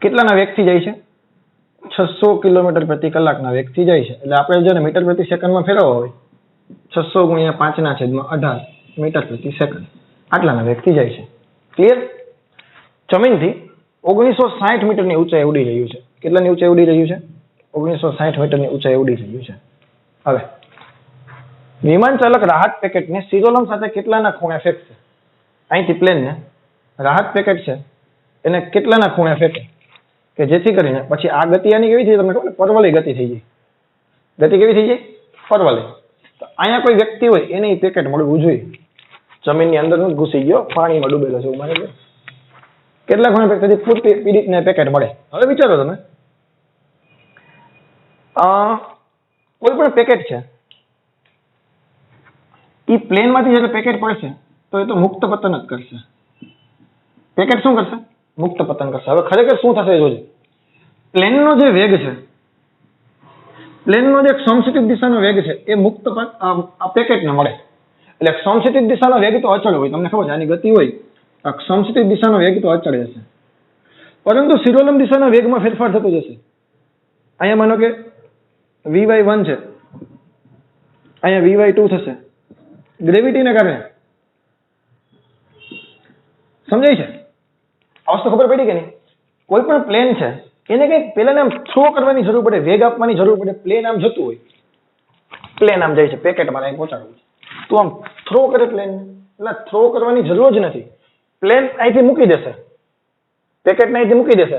કેટલાના વેગથી જાય છે? 600 કિલોમીટર પ્રતિ કલાકના વેગથી જાય છે. એટલે આપણે જેને મીટર પ્રતિ સેકન્ડમાં ફેરવવા હોય 600 ગુણ્યા 5/18 મીટર પ્રતિ સેકન્ડ આટલાના વેગથી જાય છે. ક્લિયર? જમીનથી 1960 મીટરની ઊંચાઈ ઉડી રહ્યું છે. કેટલાની ઊંચાઈ ઉડી રહ્યું છે? 1960 મીટરની ઊંચાઈ ઉડી રહ્યું છે. હવે વિમાન ચાલક રાહત પેકેટને શિરોલંબ સાથે કેટલાના ખૂણે ફેંકશે? અહીંથી પ્લેનને રાહત પેકેટ છે એને કેટલાના ખૂણે ફેંકે કે જેથી કરીને પછી આ ગતિ આની કેવી થઈ તમને ખબર? પરવલય ગતિ થઈ જાય. ગતિ કેવી થઈ જાય? પરવલય. તો અહીંયા કોઈ વ્યક્તિ હોય એને પેકેટ મળવું જોઈએ. જમીનની અંદર જ ઘૂસી ગયો, પાણીમાં ડૂબેલો છે એવું માની લો. કેટલા ખૂણે ફેંકતી પૂરતી પીડિતને પેકેટ મળે. હવે વિચારો તમે કોઈ પણ પેકેટ છે એ પ્લેનમાંથી જ્યારે પેકેટ પડશે તો એ તો મુક્ત પતન જ કરશે. પેકેટ શું કરશે? મુક્ત પતન કરશે. હવે ખરેખર શું થશે જોજો. પ્લેનનો જે વેગ છે, પ્લેનનો જે સમક્ષિતિજ દિશાનો વેગ છે એ મુક્ત પેકેટને મળે. એટલે સમક્ષિતિજ દિશાનો વેગ તો અચળ હોય, તમને ખબર છે આની ગતિ હોય, સમક્ષિતિજ દિશાનો વેગ તો અચળ હશે, પરંતુ શિરોલંબ દિશાના વેગમાં ફેરફાર થતો જશે. અહીંયા માનો કે Vy1 છે, અહીંયા Vy2 થશે ગ્રેવિટીને કારણે. સમજાય છે આ વસ્તુ? ખબર પડી કે નહીં? કોઈ પણ પ્લેન છે એને કંઈક પહેલા આમ થ્રો કરવાની જરૂર પડે, વેગ આપવાની જરૂર પડે. પ્લેન આમ જતું હોય, પ્લેન આમ જાય છે, પેકેટમાં અહીં પહોંચાડવું છે, તો આમ થ્રો કરે પ્લેન, એટલે થ્રો કરવાની જરૂર જ નથી. પ્લેન અહીંથી મૂકી દેશે, પેકેટને અહીંથી મૂકી દેશે,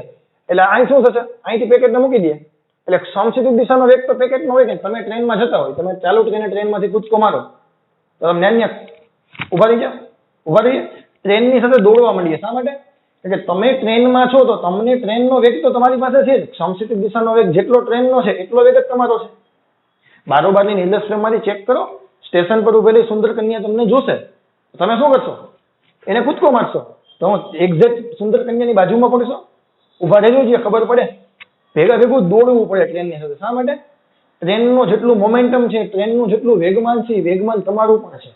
એટલે અહીં શું થશે, અહીંથી પેકેટને મૂકી દે એટલે સમક્ષિતિજ દિશાનો વેગ તો પેકેટનો હોય કે તમે ટ્રેનમાં જતા હોય, તમે ચાલુ ટ્રેને ટ્રેનમાંથી કૂદકો મારો તો તમે ન્યા ઉભા રહી જાઓ, ઉભા રહીએ, ટ્રેનની સાથે દોડવા માંડીએ. શા માટે? કે તમે ટ્રેનમાં છો તો તમને ટ્રેનનો વેગ તો તમારી પાસે છે જ. સમક્ષિતિજ દિશાનો વેગ જેટલો ટ્રેનનો છે એટલો વેગ જ તમારો છે. બારોબારની નિર્દેશ ફ્રેમમાંથી ચેક કરો, સ્ટેશન પર ઉભેલી સુંદર કન્યા તમને જોશે, તમે શું કરશો? એને કૂદકો મારશો. તો એક્ઝેક્ટ સુંદર કન્યાની બાજુમાં પડશો, ઉભા રહેજો, જે ખબર પડે, ભેગા ભેગું દોડવું પડે ટ્રેનની સાથે. શા માટે? ટ્રેનનું જેટલું મોમેન્ટમ છે, ટ્રેનનું જેટલું વેગમાન છે, એ વેગમાન તમારું પણ છે.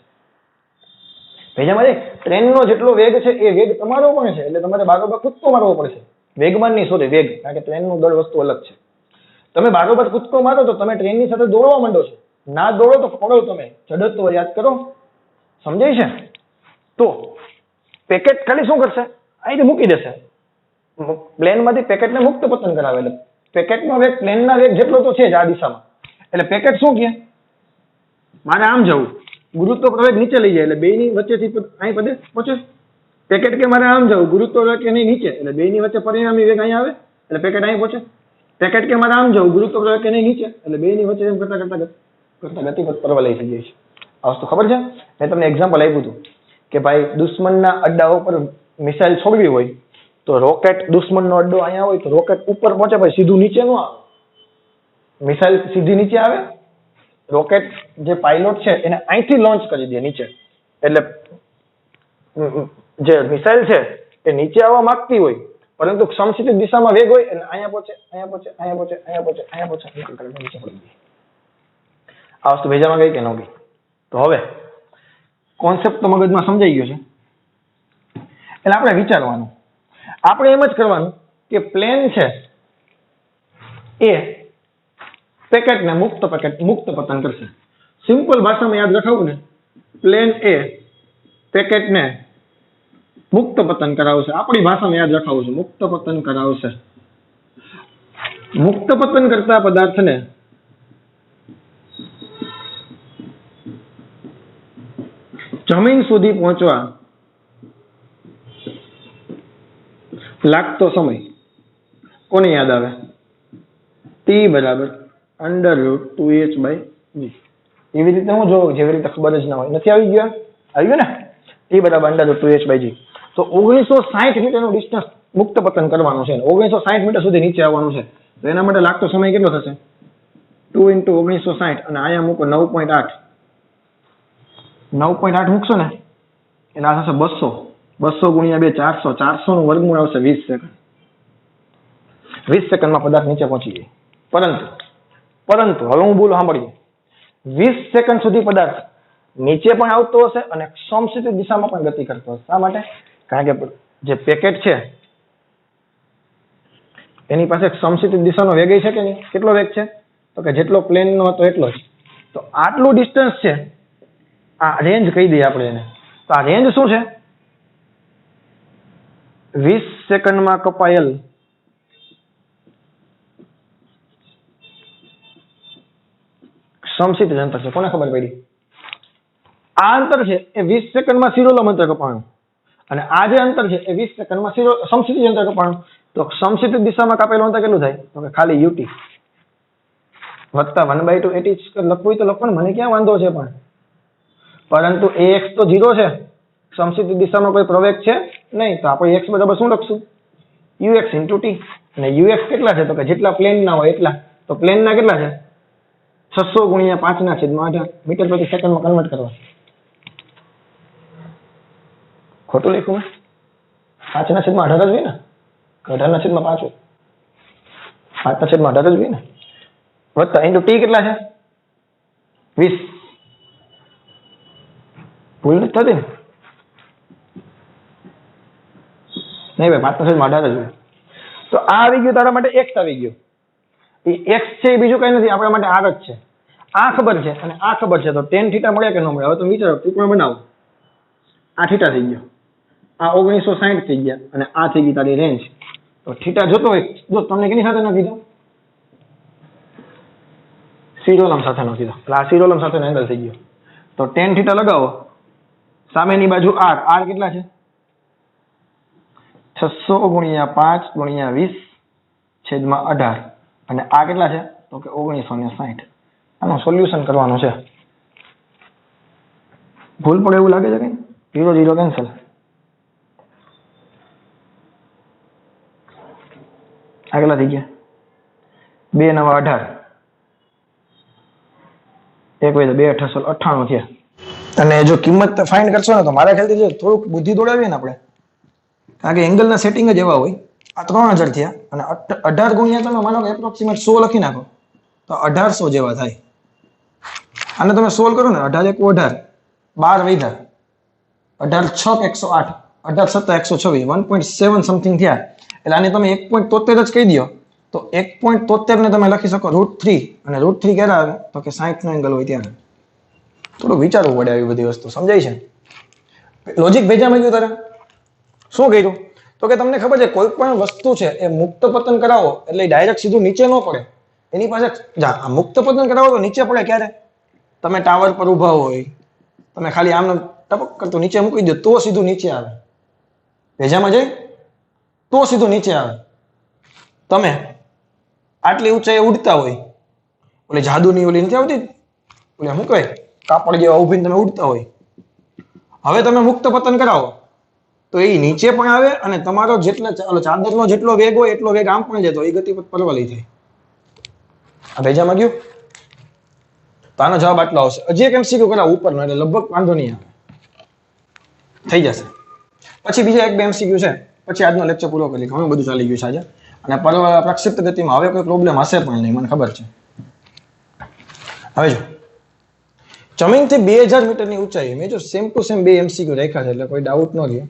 ભેજામાં ટ્રેનનો જેટલો વેગ છે એ વેગ તમારો પણ છે, એટલે તમારે બારોબાર કૂદકો મારવો પડશે. વેગમાન નહીં, સોરી, વેગ, કારણ કે ટ્રેનનું દળ વસ્તુ અલગ છે. તમે બારોબાર કૂદકો મારો તો તમે ટ્રેનની સાથે દોડવા માંડો છો, ના દોડો તો પડો તમે. જડત્વ યાદ કરો, સમજાય છે? તો પેકેટ ખાલી શું કરશે, અહીંથી મૂકી દેશે, પ્લેનમાંથી પેકેટને મુક્ત પતન કરાવે. એટલે પેકેટનો વેગ પ્લેનના વેગ જેટલો તો છે જ આ દિશામાં. એટલે પેકેટ શું કહે, મારે આમ જવું, ગુરુત્વ પ્રવેગ નીચે લઈ જાય એટલે બેની વચ્ચેથી અહીં પદે પહોંચે. પેકેટ કે મારે આમ જવું, ગુરુત્વ પ્રવેગ કે નહીં નીચે, એટલે બેની વચ્ચે પરિણામી વેગ અહીંયા આવે એટલે પેકેટ અહીં પહોંચે. પેકેટ કે મારે આમ જવું, ગુરુત્વ પ્રવેગ કે નહીં નીચે, એટલે બેની વચ્ચે એમ કરતા ગતિપથ પરવા લઈ થઈ જાય છે. આ વસ્તુ ખબર છે? મેં તમને એક્ઝામ્પલ આપ્યું હતું કે ભાઈ દુશ્મનના અડ્ડાઓ પર મિસાઇલ છોડવી હોય તો રોકેટ, દુશ્મનનો અડ્ડો અહીંયા હોય તો રોકેટ ઉપર પહોંચે, ભાઈ સીધું નીચે ન આવે. મિસાઇલ સીધી નીચે આવે, રોકેટ જે પાયલોટ છે એને અહીંથી લોન્ચ કરી દે નીચે, એટલે જે મિસાઇલ છે એ નીચે આવવા માંગતી હોય પરંતુ સમક્ષિતિજ દિશામાં વેગ હોય એટલે અહીંયા પહોંચે, અહીંયા પહોંચે, અહીંયા પહોંચે, અહીંયા પહોંચે, અહીંયા પહોંચે, નીચે પડી ગઈ. આ વસ્તુ ભેજામાં ગઈ કે ન ગઈ? તો હવે કોન્સેપ્ટ તો મગજમાં સમજાઈ ગયો છે. એટલે આપણે વિચારવાનું, આપણે એમ જ કરવાનું કે પ્લેન છે એ પેકેટને મુક્ત પતન કરશે. સિમ્પલ ભાષામાં યાદ રખાવું ને, પ્લેન એ પેકેટને મુક્ત પતન કરાવશે. આપણી ભાષામાં યાદ રખાવું છે, મુક્ત પતન કરાવશે. મુક્ત પતન કરતા પદાર્થને જમીન સુધી પહોંચવા લાગતો સમય કોને યાદ આવે? T બરાબર √2h/g. એવી રીતે હું જો જેવી રીતે ખબર જ ના હોય, નથી આવી ગયો? આવી ગયો ને? T બરાબર √2h/g. તો 1960 મીટરનું ડિસ્ટન્સ મુક્ત પતન કરવાનું છે, 1960 મીટર સુધી નીચે આવવાનું છે. તો એના માટે લાગતો સમય કેટલો થશે? 2 × 1960 અને અહીંયા મૂકો 9.8. 9.8 મૂકશો ને એટલે આ થશે 200. 200 × 2 400. 400 નું વર્ગમૂળ આવશે 20 સેકન્ડ. 20 સેકન્ડમાં પદાર્થ નીચે પહોંચી જાય. પરંતુ હવે હું બોલું, સાંભળીએ. 20 સેકન્ડ સુધી પદાર્થ નીચે પણ આવતો હશે અને સમક્ષિતિજ દિશામાં પણ ગતિ કરતો હશે. શા માટે? કારણ કે જે પેકેટ છે એની પાસે સમક્ષિતિજ દિશાનો વેગ છે કે નહીં? કેટલો વેગ છે? તો કે જેટલો પ્લેનનો હતો એટલો જ. તો આટલું ડિસ્ટન્સ છે, આ રેન્જ કહી દઈએ આપણે એને. તો આ રેન્જ શું છે? 20 સેકન્ડમાં કપાયેલ સમક્ષિતિજ અંતર છે. કોને ખબર પડી? આ અંતર છે એ 20 સેકન્ડમાં શિરોલંબ અંતર કપાણું અને આ જે અંતર છે એ 20 સેકન્ડમાં સમક્ષિતિજ અંતર કપાણું. તો સમક્ષિતિજ દિશામાં કાપેલું અંતર કેટલું થાય? તો કે ખાલી ut વત્તા 1/2 at લખવું હોય તો લખો ને, મને ક્યાં વાંધો છે. પણ પરંતુ ax તો 0 છે, સમક્ષિતિજ દિશામાં કોઈ પ્રવેગ છે નહીં, તો આપણે x બરાબર શું લખશું? ux × t. અને ux કેટલા છે? તો કે જેટલા પ્લેનના હોય એટલા. તો પ્લેનના કેટલા છે? 600 × 5/18 મીટર પ્રતિ સેકન્ડમાં કન્વર્ટ કરવા. ખોટું લખ્યું મેં? 5/18 જ હોય ને? 18/5 હોય 5/18 જ હોય ને વત્તા ઇન્ટુ ટી કેટલા છે 20 ભૂલ નથી થતી ને નહીં ભાઈ 5/18 જ હોય તો આ આવી ગયું તારા માટે x આવી ગયું એ x છે એ બીજું કઈ નથી આપણા માટે r જ છે આ ખબર છે અને આ ખબર છે તો tan θ મળે કે ન મળે હવે તમે વિચારો ત્રિકોણ બનાવો આ θ થઈ ગયો આ 1960 થઈ ગયા અને આ થઈ ગઈ તારી રેન્જ તો θ જોતો હોય જો તમને કેની સાથે ન કીધું સિરોલમ સાથે ન કીધું એટલે આ સિરોલમ સાથેનો એંગલ થઈ ગયો તો tan θ લગાવો સામેની બાજુ r કેટલા છે 600 ગુણ્યા 5 ગુણ્યા 20 છેદમાં 18 અને આ કેટલા છે તો કે 1960 આનું સોલ્યુશન કરવાનું છે ભૂલ પડે એવું લાગે છે કઈ 0 0 કેન્સલ આ કેટલા થઈ ગયા 2 9 18 એક હોય તો 2 18 98 થયા અને જો કિંમત ફાઇન્ડ કરશો ને તો મારા ખ્યાલથી જો થોડુંક બુદ્ધિ દોડાવીએ ને આપણે કારણ કે એંગલના સેટિંગ જ એવા હોય આ 3000 થયા અને 18 ગુણ્યા તમે માનો કે એપ્રોક્સિમેટ 100 લખી નાખો તો 1800 જેવા થાય આને તમે સોલ્વ કરો ને 18 1 18 12 વધ્યા 18 6 108 18 7 126 1.7 સમથિંગ થયા એટલે આને તમે 1.73 જ કહી દો તો 1.73 ને તમે લખી શકો √3 અને √3 કેટલા આવે તો કે 60 નો એંગલ હોય ત્યારે થોડું વિચારવું પડે આવી બધી વસ્તુ સમજાય છે લોજિક ભેજામાં ગયું તારે શું કર્યું તો કે તમને ખબર છે કોઈ પણ વસ્તુ છે એ મુક્ત પતન કરાવો એટલે ડાયરેક્ટ સીધું નીચે ન પડે એની પાસે આ મુક્ત પતન કરાવો તો નીચે પડે ક્યારે તમે ટાવર પર ઊભા હોય તમે ખાલી આમ ટપક કરતો નીચે મૂકી દો તો સીધું નીચે આવે ભેજામાં જાય તો સીધું નીચે આવે તમે આટલી ઊંચાઈએ ઉડતા હોય ઓલે જાદુની ઓલી નથી આવતી ઓલે શું કહે કાપડ જેવા ઉભીને તમે ઉડતા હોય હવે તમે મુક્ત પતન કરાવો તો એ નીચે પણ આવે અને તમારો જેટલા ચાદરનો જેટલો વેગ હોય એટલો વેગ આમ પણ જતો એ ગતિ પરવલી થાય આ ભેજામાં ગયું તો આનો જવાબ આટલો આવશે હજી એક MCQ કરાવો ઉપરનો એટલે લગભગ વાંધો નહીં આવે થઈ જશે પછી બીજા એક બે MCQ છે પછી આજનો લેક્ચર પૂરો કરી ઘણું બધું ચાલી ગયું છે આજે અને પ્રક્ષિપ્ત ગતિમાં હવે કોઈ પ્રોબ્લેમ હશે પણ નહીં મને ખબર છે હવે જો જમીનથી 2000 મીટરની ઊંચાઈ મેં જો સેમ ટુ સેમ બે MCQ રાખ્યા છે એટલે કોઈ ડાઉટ ન રહે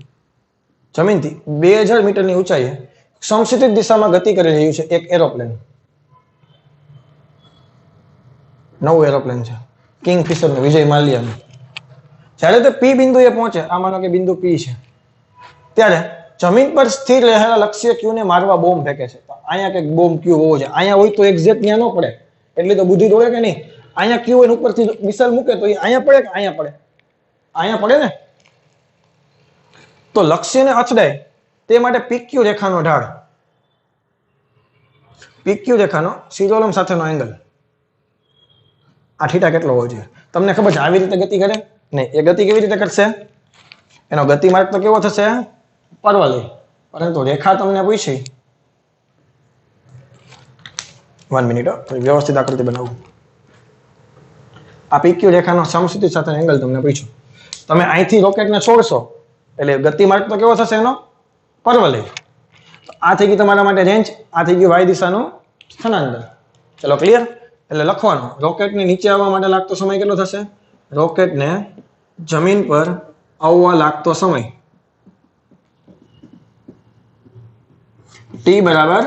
જમીનથી 2000 મીટરની ઊંચાઈએ સમક્ષિતિજ દિશામાં ગતિ કરી રહ્યું છે એક એરોપ્લેન નવું એરોપ્લેન છે કિંગફિશર નું વિજય માલ્યાનું જ્યારે તે P બિંદુએ પહોંચે આ માનો કે બિંદુ P છે ત્યારે જમીન પર સ્થિર રહેલા લક્ષ્ય Q ને મારવા બોમ્બ ફેંકે છે તો અહીંયા કંઈક બોમ્બ Q હોવો છે અહીંયા હોય તો એક્ઝેક્ટ ત્યાં ન પડે એટલે તો બુદ્ધિ દોડે કે નહીં અહીંયા Q હોય ઉપરથી મિસાઇલ મૂકે તો એ અહીંયા પડે કે અહીંયા પડે ને તો લક્ષ્યને અથડાય તે માટે PQ રેખાનો ઢાળ PQ રેખાનો શિરોલંબ સાથેનો એંગલ આ θ કેટલો હોવો જોઈએ તમને ખબર છે આવી રીતે ગતિ કરે નહીં એ ગતિ કેવી રીતે કરશે એનો ગતિ માર્ગ તો કેવો થશે પરવલય પરંતુ રેખા તમને પૂછી 1 મિનિટ વ્યવસ્થિત આકૃતિ બનાવું આ PQ રેખાનો સમક્ષિતિજ સાથેનો એંગલ તમને પૂછ્યું તમે અહીંથી રોકેટને છોડશો એટલે ગતિ માર્ગ તો કેવો થશે એનો પરવલય આ થઈ ગઈ તમારા માટે રેન્જ આ થઈ ગયું y દિશાનું સ્થાનાંતર ચલો ક્લિયર એટલે લખવાનું રોકેટને નીચે આવવા માટે લાગતો સમય કેટલો થશે રોકેટને જમીન પર આવવા લાગતો સમય t બરાબર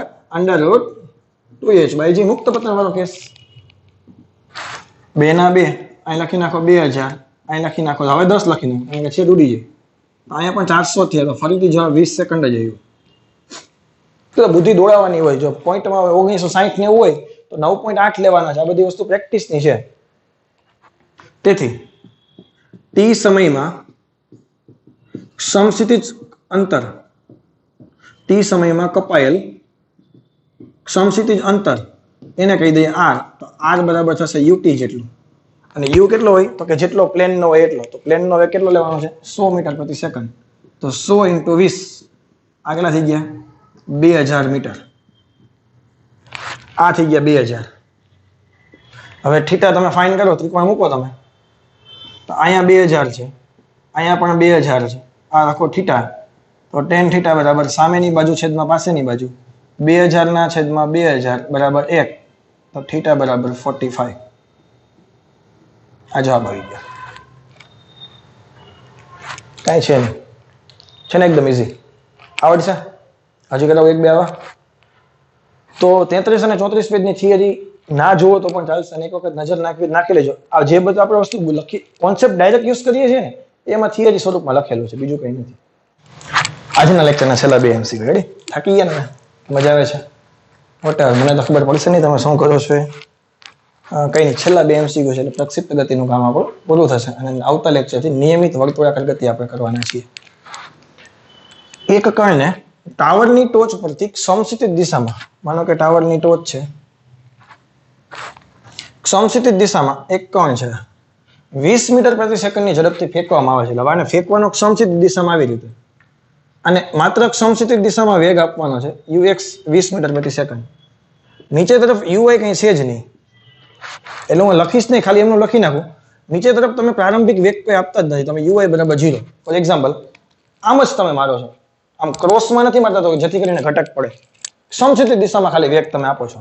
√2h/g મુક્ત પતન વાળો કેસ 2 ના 2 અહીં લખી નાખો 2000 અહીં લખી નાખો હવે 10 લખી નાખો અહીંયા છેદ ઉડી જાય અહીંયા પણ 400 થયા તો ફરીથી જવાબ 20 સેકન્ડ જ આવ્યું તો બુદ્ધિ દોડાવવાની હોય જો પોઈન્ટમાં 1960 ને હોય તો 9.8 લેવાના છે આ બધી વસ્તુ પ્રેક્ટિસની છે તેથી t સમયમાં સમક્ષિતિજ અંતર t સમયમાં કપાયેલ સમક્ષિતિજ અંતર એને કહી દઈએ r તો r બરાબર થશે ut જેટલું અને u કેટલો હોય તો કે જેટલો પ્લેનનો હોય એટલો તો પ્લેનનો વેગ કેટલો લેવાનો છે 100 મીટર પ્રતિ સેકન્ડ તો 100 × 20 આગલા થઈ ગયા 2000 મીટર આ થઈ ગયા 2000 હવે θ તમે ફાઇન કરો ત્રિકોણ મૂકો તમે તો અહીંયા 2000 છે અહીંયા પણ 2000 છે આ રાખો θ તો tan θ બરાબર સામેની બાજુ છેદમાં પાસેની બાજુ 2000 ના છેદમાં 2000 બરાબર 1, તો θ બરાબર 45. આ જવાબ આવી ગયો. કાંઈ છે નહીં, છે ને એકદમ ઇઝી. આવડશે? હજી કરાવો એક બે આવા. તો 33 અને 34 પેજની થિયરી ના જુઓ તો પણ ચાલશે, અને એક વખત નજર નાખી લેજો. આ જે બધું આપણે વસ્તુ લખી કોન્સેપ્ટ ડાયરેક્ટ યુઝ કરીએ છીએ ને એમાં થિયરી સ્વરૂપમાં લખેલું છે, બીજું કંઈ નથી. આજના લેક્ચરના છેલ્લા 2 MCQ. રેડી? થાકી ગયા ને? મજા આવે છે? વોટેવર, મને તો ખબર પડશે નહીં તમે શું કરો છો એ. કંઈ નહીં, છેલ્લા 2 MCQ છે એટલે પ્રક્ષિપ્ત ગતિનું કામ આપણું પૂરું થશે, અને આવતા લેક્ચરથી નિયમિત વર્તુળાકાર ગતિ આપણે કરવાના છીએ. એક કણને ટાવરની ટોચ પરથી સમક્ષિતિજ દિશામાં, માનો કે ટાવરની ટોચ છે, સમક્ષિતિજ દિશામાં એક કણ છે, 20 મીટર પ્રતિ સેકન્ડની ઝડપથી ફેંકવામાં આવે છે. એટલે આને ફેંકવાનો સમક્ષિતિજ દિશામાં આવી રીતે, અને માત્ર સમક્ષિતિજ દિશામાં વેગ આપવાનો છે ux 20 મીટર પ્રતિ સેકન્ડ. નીચે તરફ uy કંઈ છે જ નહીં, એટલે હું લખીશ નહીં, ખાલી એમનું લખી નાખું. નીચે તરફ તમે પ્રારંભિક વેગ કોઈ આપતા જ નથી, તમે uy બરાબર 0 ફોર એક્ઝામ્પલ આમ જ તમે મારો છો, આમ ક્રોસમાં નથી મારતા તો જેથી કરીને ઘટક પડે. સમક્ષિતિજ દિશામાં ખાલી વેગ તમે આપો છો.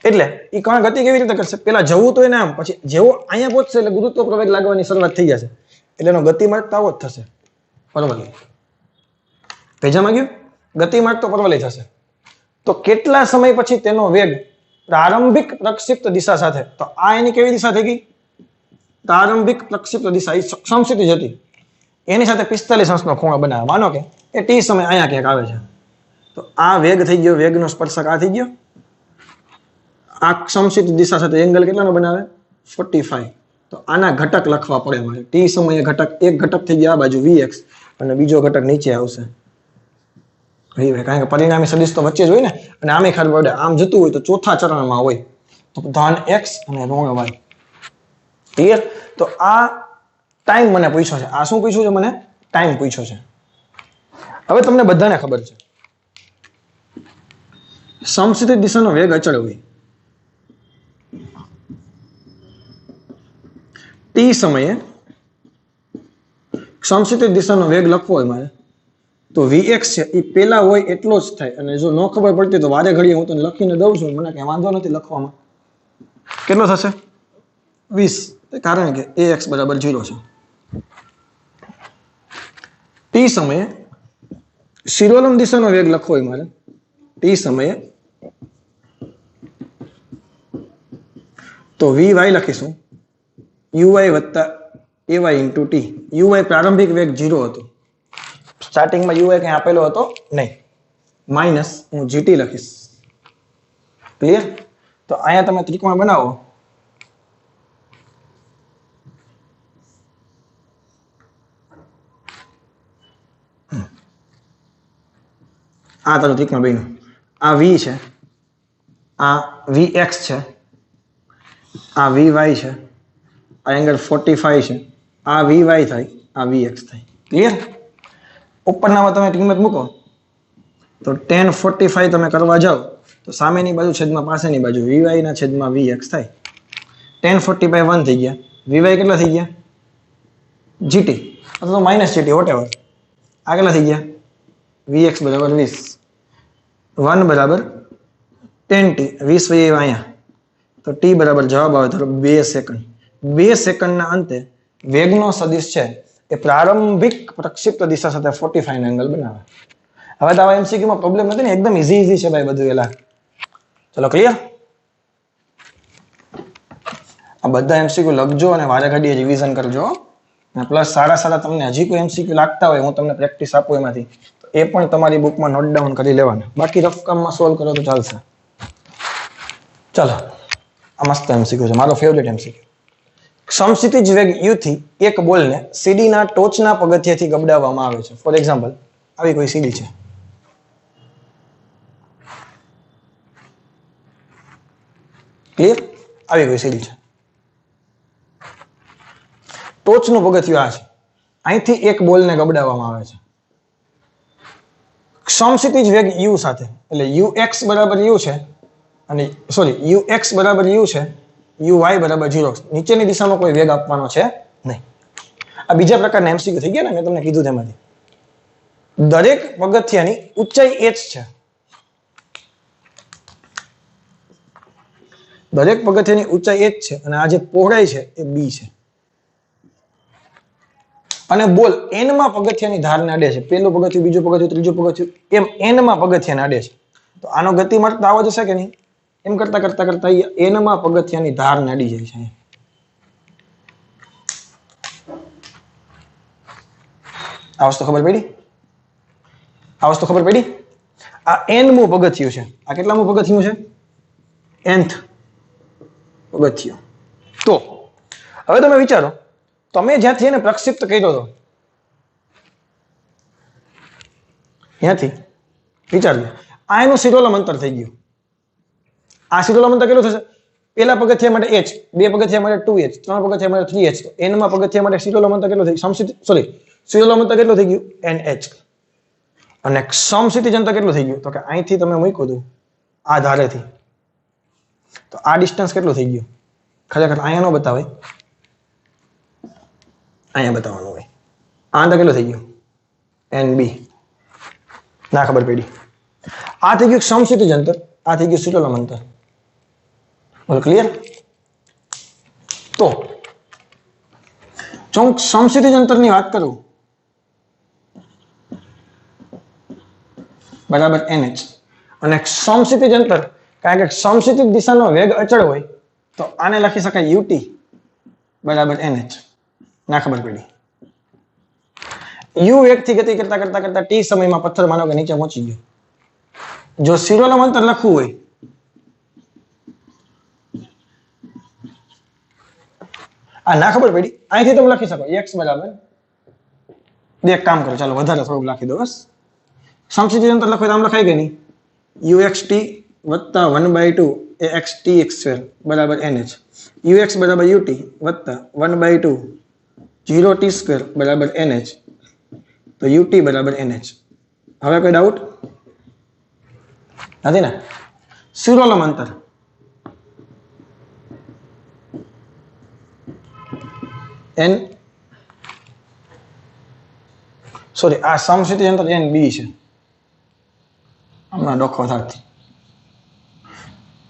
એટલે એ કણ ગતિ કેવી રીતે કરશે? પેલા જવું તો એને આમ, પછી જેવો અહીંયા પહોંચશે એટલે ગુરુત્વ પ્રવેગ લાગવાની શરૂઆત થઈ જશે, એટલે એનો ગતિમાર્ગ તો આવો જ થશે, પરવલય. ભેજામાં ગયું? ગતિમાર્ગ તો પરવલય થશે. તો કેટલા સમય પછી તેનો વેગ પ્રારંભિક પ્રક્ષિપ્ત દિશા સાથે, તો આ એની કેવી દિશા થઈ ગઈ? પ્રારંભિક પ્રક્ષિપ્ત દિશા, એ સમક્ષિતિજ હતી, એની સાથે 45 અંશનો ખૂણો બનાવે. માનો કે એ t સમય અહીંયા ક્યાંક આવે છે, તો આ વેગ થઈ ગયો, વેગનો સ્પર્શક આ થઈ ગયો. આ સમક્ષિતિજ દિશા સાથે એંગલ કેટલાનો બનાવે? 45. તો આના ઘટક લખવા પડે મારે. t સમયે ઘટક, એક ઘટક થઈ ગયા આ બાજુ vx, અને બીજો ઘટક નીચે આવશે vy, કારણ કે પરિણામી સદિશ તો વચ્ચે જ હોય ને, અને આમે ખબર પડે આમ જતું હોય તો ચોથા ચરણમાં હોય, તો ધન x અને ઋણ y. ક્લિયર? તો આ ટાઈમ મને પૂછ્યો છે. આ શું પૂછ્યું છે મને? ટાઈમ પૂછ્યો છે. હવે તમને બધાને ખબર છે સમક્ષિતિજ દિશાનો વેગ અચળ હોય. t સમયે સમક્ષિતિજ દિશાનો વેગ લખવો હોય મારે, તો vx છે એ પેલા હોય એટલો જ થાય, અને જો ન ખબર પડતી તો વારે ઘડીએ હું તને લખીને દઉં છું, મને કઈ વાંધો નથી લખવામાં. કેટલો થશે? 20, કારણ કે ax બરાબર 0 છે. t સમયે શિરોલંબ દિશાનો વેગ લખવો હોય મારે, t સમયે, તો vy લખીશું uy વત્તા ay ઇન્ટુ t. uy પ્રારંભિક વેગ 0 હતો, સ્ટાર્ટિંગમાં uy કઈ આપેલો હતો નહીં, માઇનસ હું gt લખીશ. ક્લિયર? તો અહીંયા તમે ત્રિકોણ બનાવો, આ તારું ત્રિકોણ બન્યું. આ v છે, આ vx છે, આ vy છે, આ એંગલ 45 છે, આ vy થાય, આ vx થાય. ક્લિયર? ઉપરનામાં તમે કિંમત મૂકો તો tan 45 તમે કરવા જાઓ તો સામેની બાજુ છેદમાં પાસેની બાજુ vy ના છેદમાં vx થાય. tan 45 1 થઈ ગયા, vy કેટલા થઈ ગયા? gt અથવા માઇનસ gt વોટેવર. આ કેટલા થઈ ગયા? vx બરાબર 20, 1 બરાબર tan t, 20 વયે અહીંયા, તો t બરાબર જવાબ આવે ધરો 2 સેકન્ડ. 2 સેકન્ડના અંતે વેગનો સદિશ છે એ પ્રારંભિક પ્રક્ષિપ્ત દિશા સાથે 45 નો એંગલ બનાવે. હવે તો આવા MCQ માં પ્રોબ્લેમ નથી ને, એકદમ ઈઝી છે ભાઈ બધું. એલા ચલો ક્લિયર? આ બધા MCQ લખજો અને વારે ઘડીએ રિવિઝન કરજો, અને પ્લસ સારા તમને હજી કોઈ MCQ લાગતા હોય, હું તમને પ્રેક્ટિસ આપું એમાંથી, તો એ પણ તમારી બુકમાં નોટ ડાઉન કરી લેવાના. બાકી રફ કામમાં સોલ્વ કરો તો ચાલશે. ચલો, આ મસ્ત MCQ છે, મારો ફેવરેટ MCQ. સમક્ષિતિજ વેગ u થી એક બોલને સીડી ના ટોચના પગથિયેથી ગબડાવવામાં આવે છે. ફોર એક્ઝામ્પલ આવી કોઈ સીડી છે, ક્લિયર? આવી કોઈ સીડી છે, ટોચનું પગથિયું આ છે, અહીંથી એક બોલને ગબડાવવામાં આવે છે સમક્ષિતિજ વેગ u સાથે, એટલે ux બરાબર u છે, અને સોરી ux બરાબર u છે, uy બરાબર 0. નીચેની દિશામાં કોઈ વેગ આપવાનો છે નહીં. આ બીજા પ્રકારના MCQ થઈ ગયા ને, મેં તમને કીધું તેમાંથી. દરેક પગથિયાની ઊંચાઈ h છે. દરેક પગથિયાની ઊંચાઈ h છે અને આ જે પહોળાઈ છે એ b છે. અને બોલ n માં પગથિયાની ધારને અડે છે. પહેલું પગથિયું, બીજું પગથિયું, ત્રીજું પગથિયું, એમ n માં પગથિયાને અડે છે. તો આનો ગતિ માર્ગ તો આવો જશે કે નહીં? એમ કરતા કરતા કરતા n માં પગથિયાની ધારને અડી જાય છે. આ વસ્તુ ખબર પડી? આ વસ્તુ ખબર પડી? આ n મું પગથિયું છે. આ કેટલામું પગથિયું છે? nth પગથિયું. તો હવે તમે વિચારો, તમે જ્યાંથી એને પ્રક્ષિપ્ત કર્યો હતો ત્યાંથી વિચારજો, આ એનું શિરોલમ અંતર થઈ ગયું. આ શિરોલમ અંતર કેટલું થશે? પેલા પગથિયા માટે h, બે પગથિયા માટે 2h, ત્રણ પગથિયા માટે 3h. તો n માં પગથિયા માટે શિરોલમ અંતર કેટલું થઈ ગયું? શિરોલમ અંતર કેટલું થઈ ગયું? nh. અને સમસ્થિતિજ અંતર કેટલું થઈ ગયું? તો કે અહીંથી તમે મૂક્યું હતું આ ધારેથી, તો આ ડિસ્ટન્સ કેટલું થઈ ગયું? ખરેખર અહીંયા નો બતાવાય, અહીંયા બતાવવાનું હોય. આ અંતર કેટલું થઈ ગયું? nb. ના ખબર પડી. આ થઈ ગયું સમસ્થિતિજ અંતર, આ થઈ ગયું શિરોલમ અંતર. બોલ ક્લિયર? તો જો હું સમસ્થિતિજ અંતરની વાત કરું, બરાબર nh, અને સમસ્થિતિજ અંતર, કારણ કે સમસ્થિતિજ દિશાનો વેગ અચળ હોય તો આને લખી શકાય ut બરાબર nh. ના ખબર પડી. u વેગ થી ગતિ કરતા કરતા કરતા t સમયમાં પથ્થર માનો કે નીચે પહોંચી ગયો. જો શિરોલમ અંતર લખવું હોય, આ ના ખબર પડી, અહીંથી તમે લખી શકો x બરાબર, એક કામ કરો, ચાલો વધારે થોડુંક લખી દો બસ. સમસ્થિતિજ અંતર લખો તો આમ લખાય કે નહીં? uxt વત્તા 1/2 ax tx² બરાબર nh. ux બરાબર ut વત્તા 1/2 0t² બરાબર nh. તો ut બરાબર nh. હવે કોઈ ડાઉટ નથી ને? શિરોલમ અંતર n, સોરી, આ સમસ્થિતિજ અંતર nb છે. હમણાં ડોખો થાતી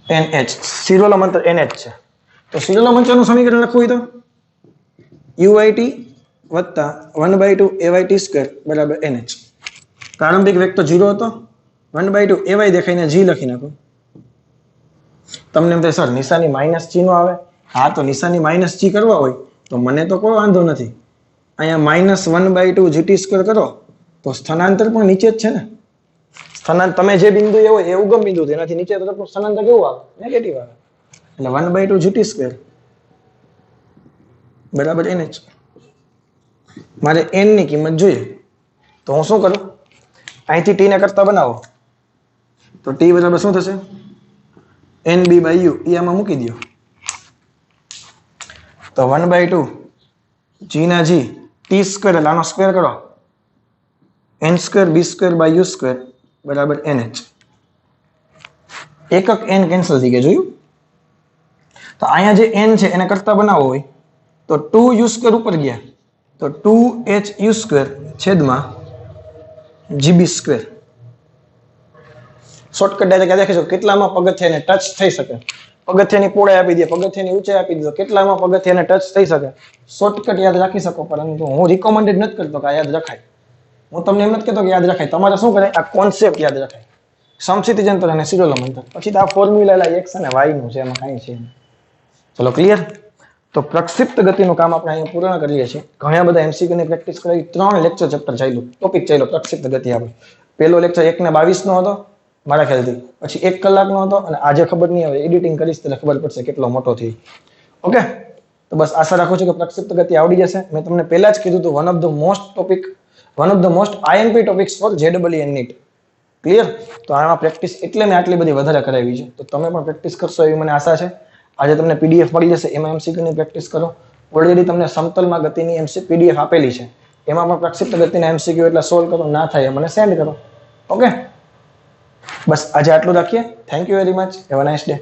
nh, શિરોલમ અંતર nh છે. તો શિરોલમ અંતરનું સમીકરણ લખવું હોય તો uit વત્તા 1/2 ayt² બરાબર nh. પ્રારંભિક વેગ તો 0 હતો, 1/2 ay દેખાઈને g લખી નાખો. તમને એમ થાય સર નિશાની માઇનસ g નો આવે? હા, તો નિશાની માઇનસ g કરવા હોય તો મને તો કોઈ વાંધો નથી. અહીંયા -1/2 gt² કરો તો સ્થાનાંતર પણ નીચે જ છે ને. સ્થાનાંતર તમે જે બિંદુ એ હોય એ ઉગમ બિંદુ છે, એનાથી નીચે તરફનું સ્થાનાંતર કેવું આવે? નેગેટિવ આવે. એટલે 1/2 gt² બરાબર nh. મારે n ની કિંમત જોઈએ તો હું શું કરું? અહીંથી t ને કરતા બનાવો તો t બરાબર શું થશે? nb/u. એ આમાં મૂકી દો તો 1/2 g ના g t² એટલે આનો સ્ક્વેર કરો, n² b² u² બરાબર nh. એકક n કેન્સલ થઈ ગયા, જોયું? તો અહીંયા જે n છે એને કરતા બનાવવો હોય તો 2u² ઉપર ગયા તો 2hu² છેદમાં gb². શોર્ટકટ ડાયરેક્ટ દેખી શકો કેટલામાં પગથિયાને ટચ થઈ શકે. પગથિયાની પહોળાઈ આપી દે, પગથિયાની ઊંચાઈ આપી દો, કેટલામાં પગથિયાને ટચ થઈ શકે. શોર્ટકટ યાદ રાખી શકો, પરંતુ હું રિકમેન્ડેડ નથી કરતો કે આ યાદ રખાય. હું તમને એમ નથી કહેતો કે યાદ રખાય. તમારે શું કરે? આ કોન્સેપ્ટ યાદ રખાય. સમસ્થિતિજ અંતર અને શિરોલમ અંતર. પછી તો આ ફોર્મ્યુલા x અને y નું છે, એમાં કાંઈ છે. ચલો ક્લિયર? તો પ્રક્ષિપ્ત ગતિનું કામ આપણે અહીંયા પૂર્ણ કરીએ છીએ. ઘણા બધા MCQ ની પ્રેક્ટિસ કરાવી, 3 લેક્ચર ચેપ્ટર ચાલ્યું, ટોપિક ચાલ્યો પ્રક્ષિપ્ત ગતિ. આપણે પહેલો લેક્ચર 1:22 નો હતો મારા ખ્યાલથી, પછી 1 કલાકનો હતો, અને આજે ખબર નહીં આવે, એડિટિંગ કરીશ એટલે ખબર પડશે કેટલો મોટો થઈ. ઓકે, તો બસ આશા રાખું છું કે પ્રક્ષિપ્ત ગતિ આવડી જશે. મેં તમને પહેલા જ કીધું હતું, one of the most IMP topics for JEE and NEET. Clear? તો આમાં પ્રેક્ટિસ એટલે મેં આટલી બધી વધારે કરાવી છે. તો તમે પણ પ્રેક્ટિસ કરશો એવી મને આશા છે. આજે તમને PDF મળી જશે, એમાં MCQ ની પ્રેક્ટિસ કરો. ઓલરેડી તમને સમતલમાં ગતિની PDF આપેલી છે, એમાં પણ પ્રક્ષિપ્ત ગતિના MCQ એટલે સોલ્વ કરો. ના થાય મને સેન્ડ કરો. ઓકે, બસ આજે આટલું રાખીએ. Thank you very much. Have a nice day.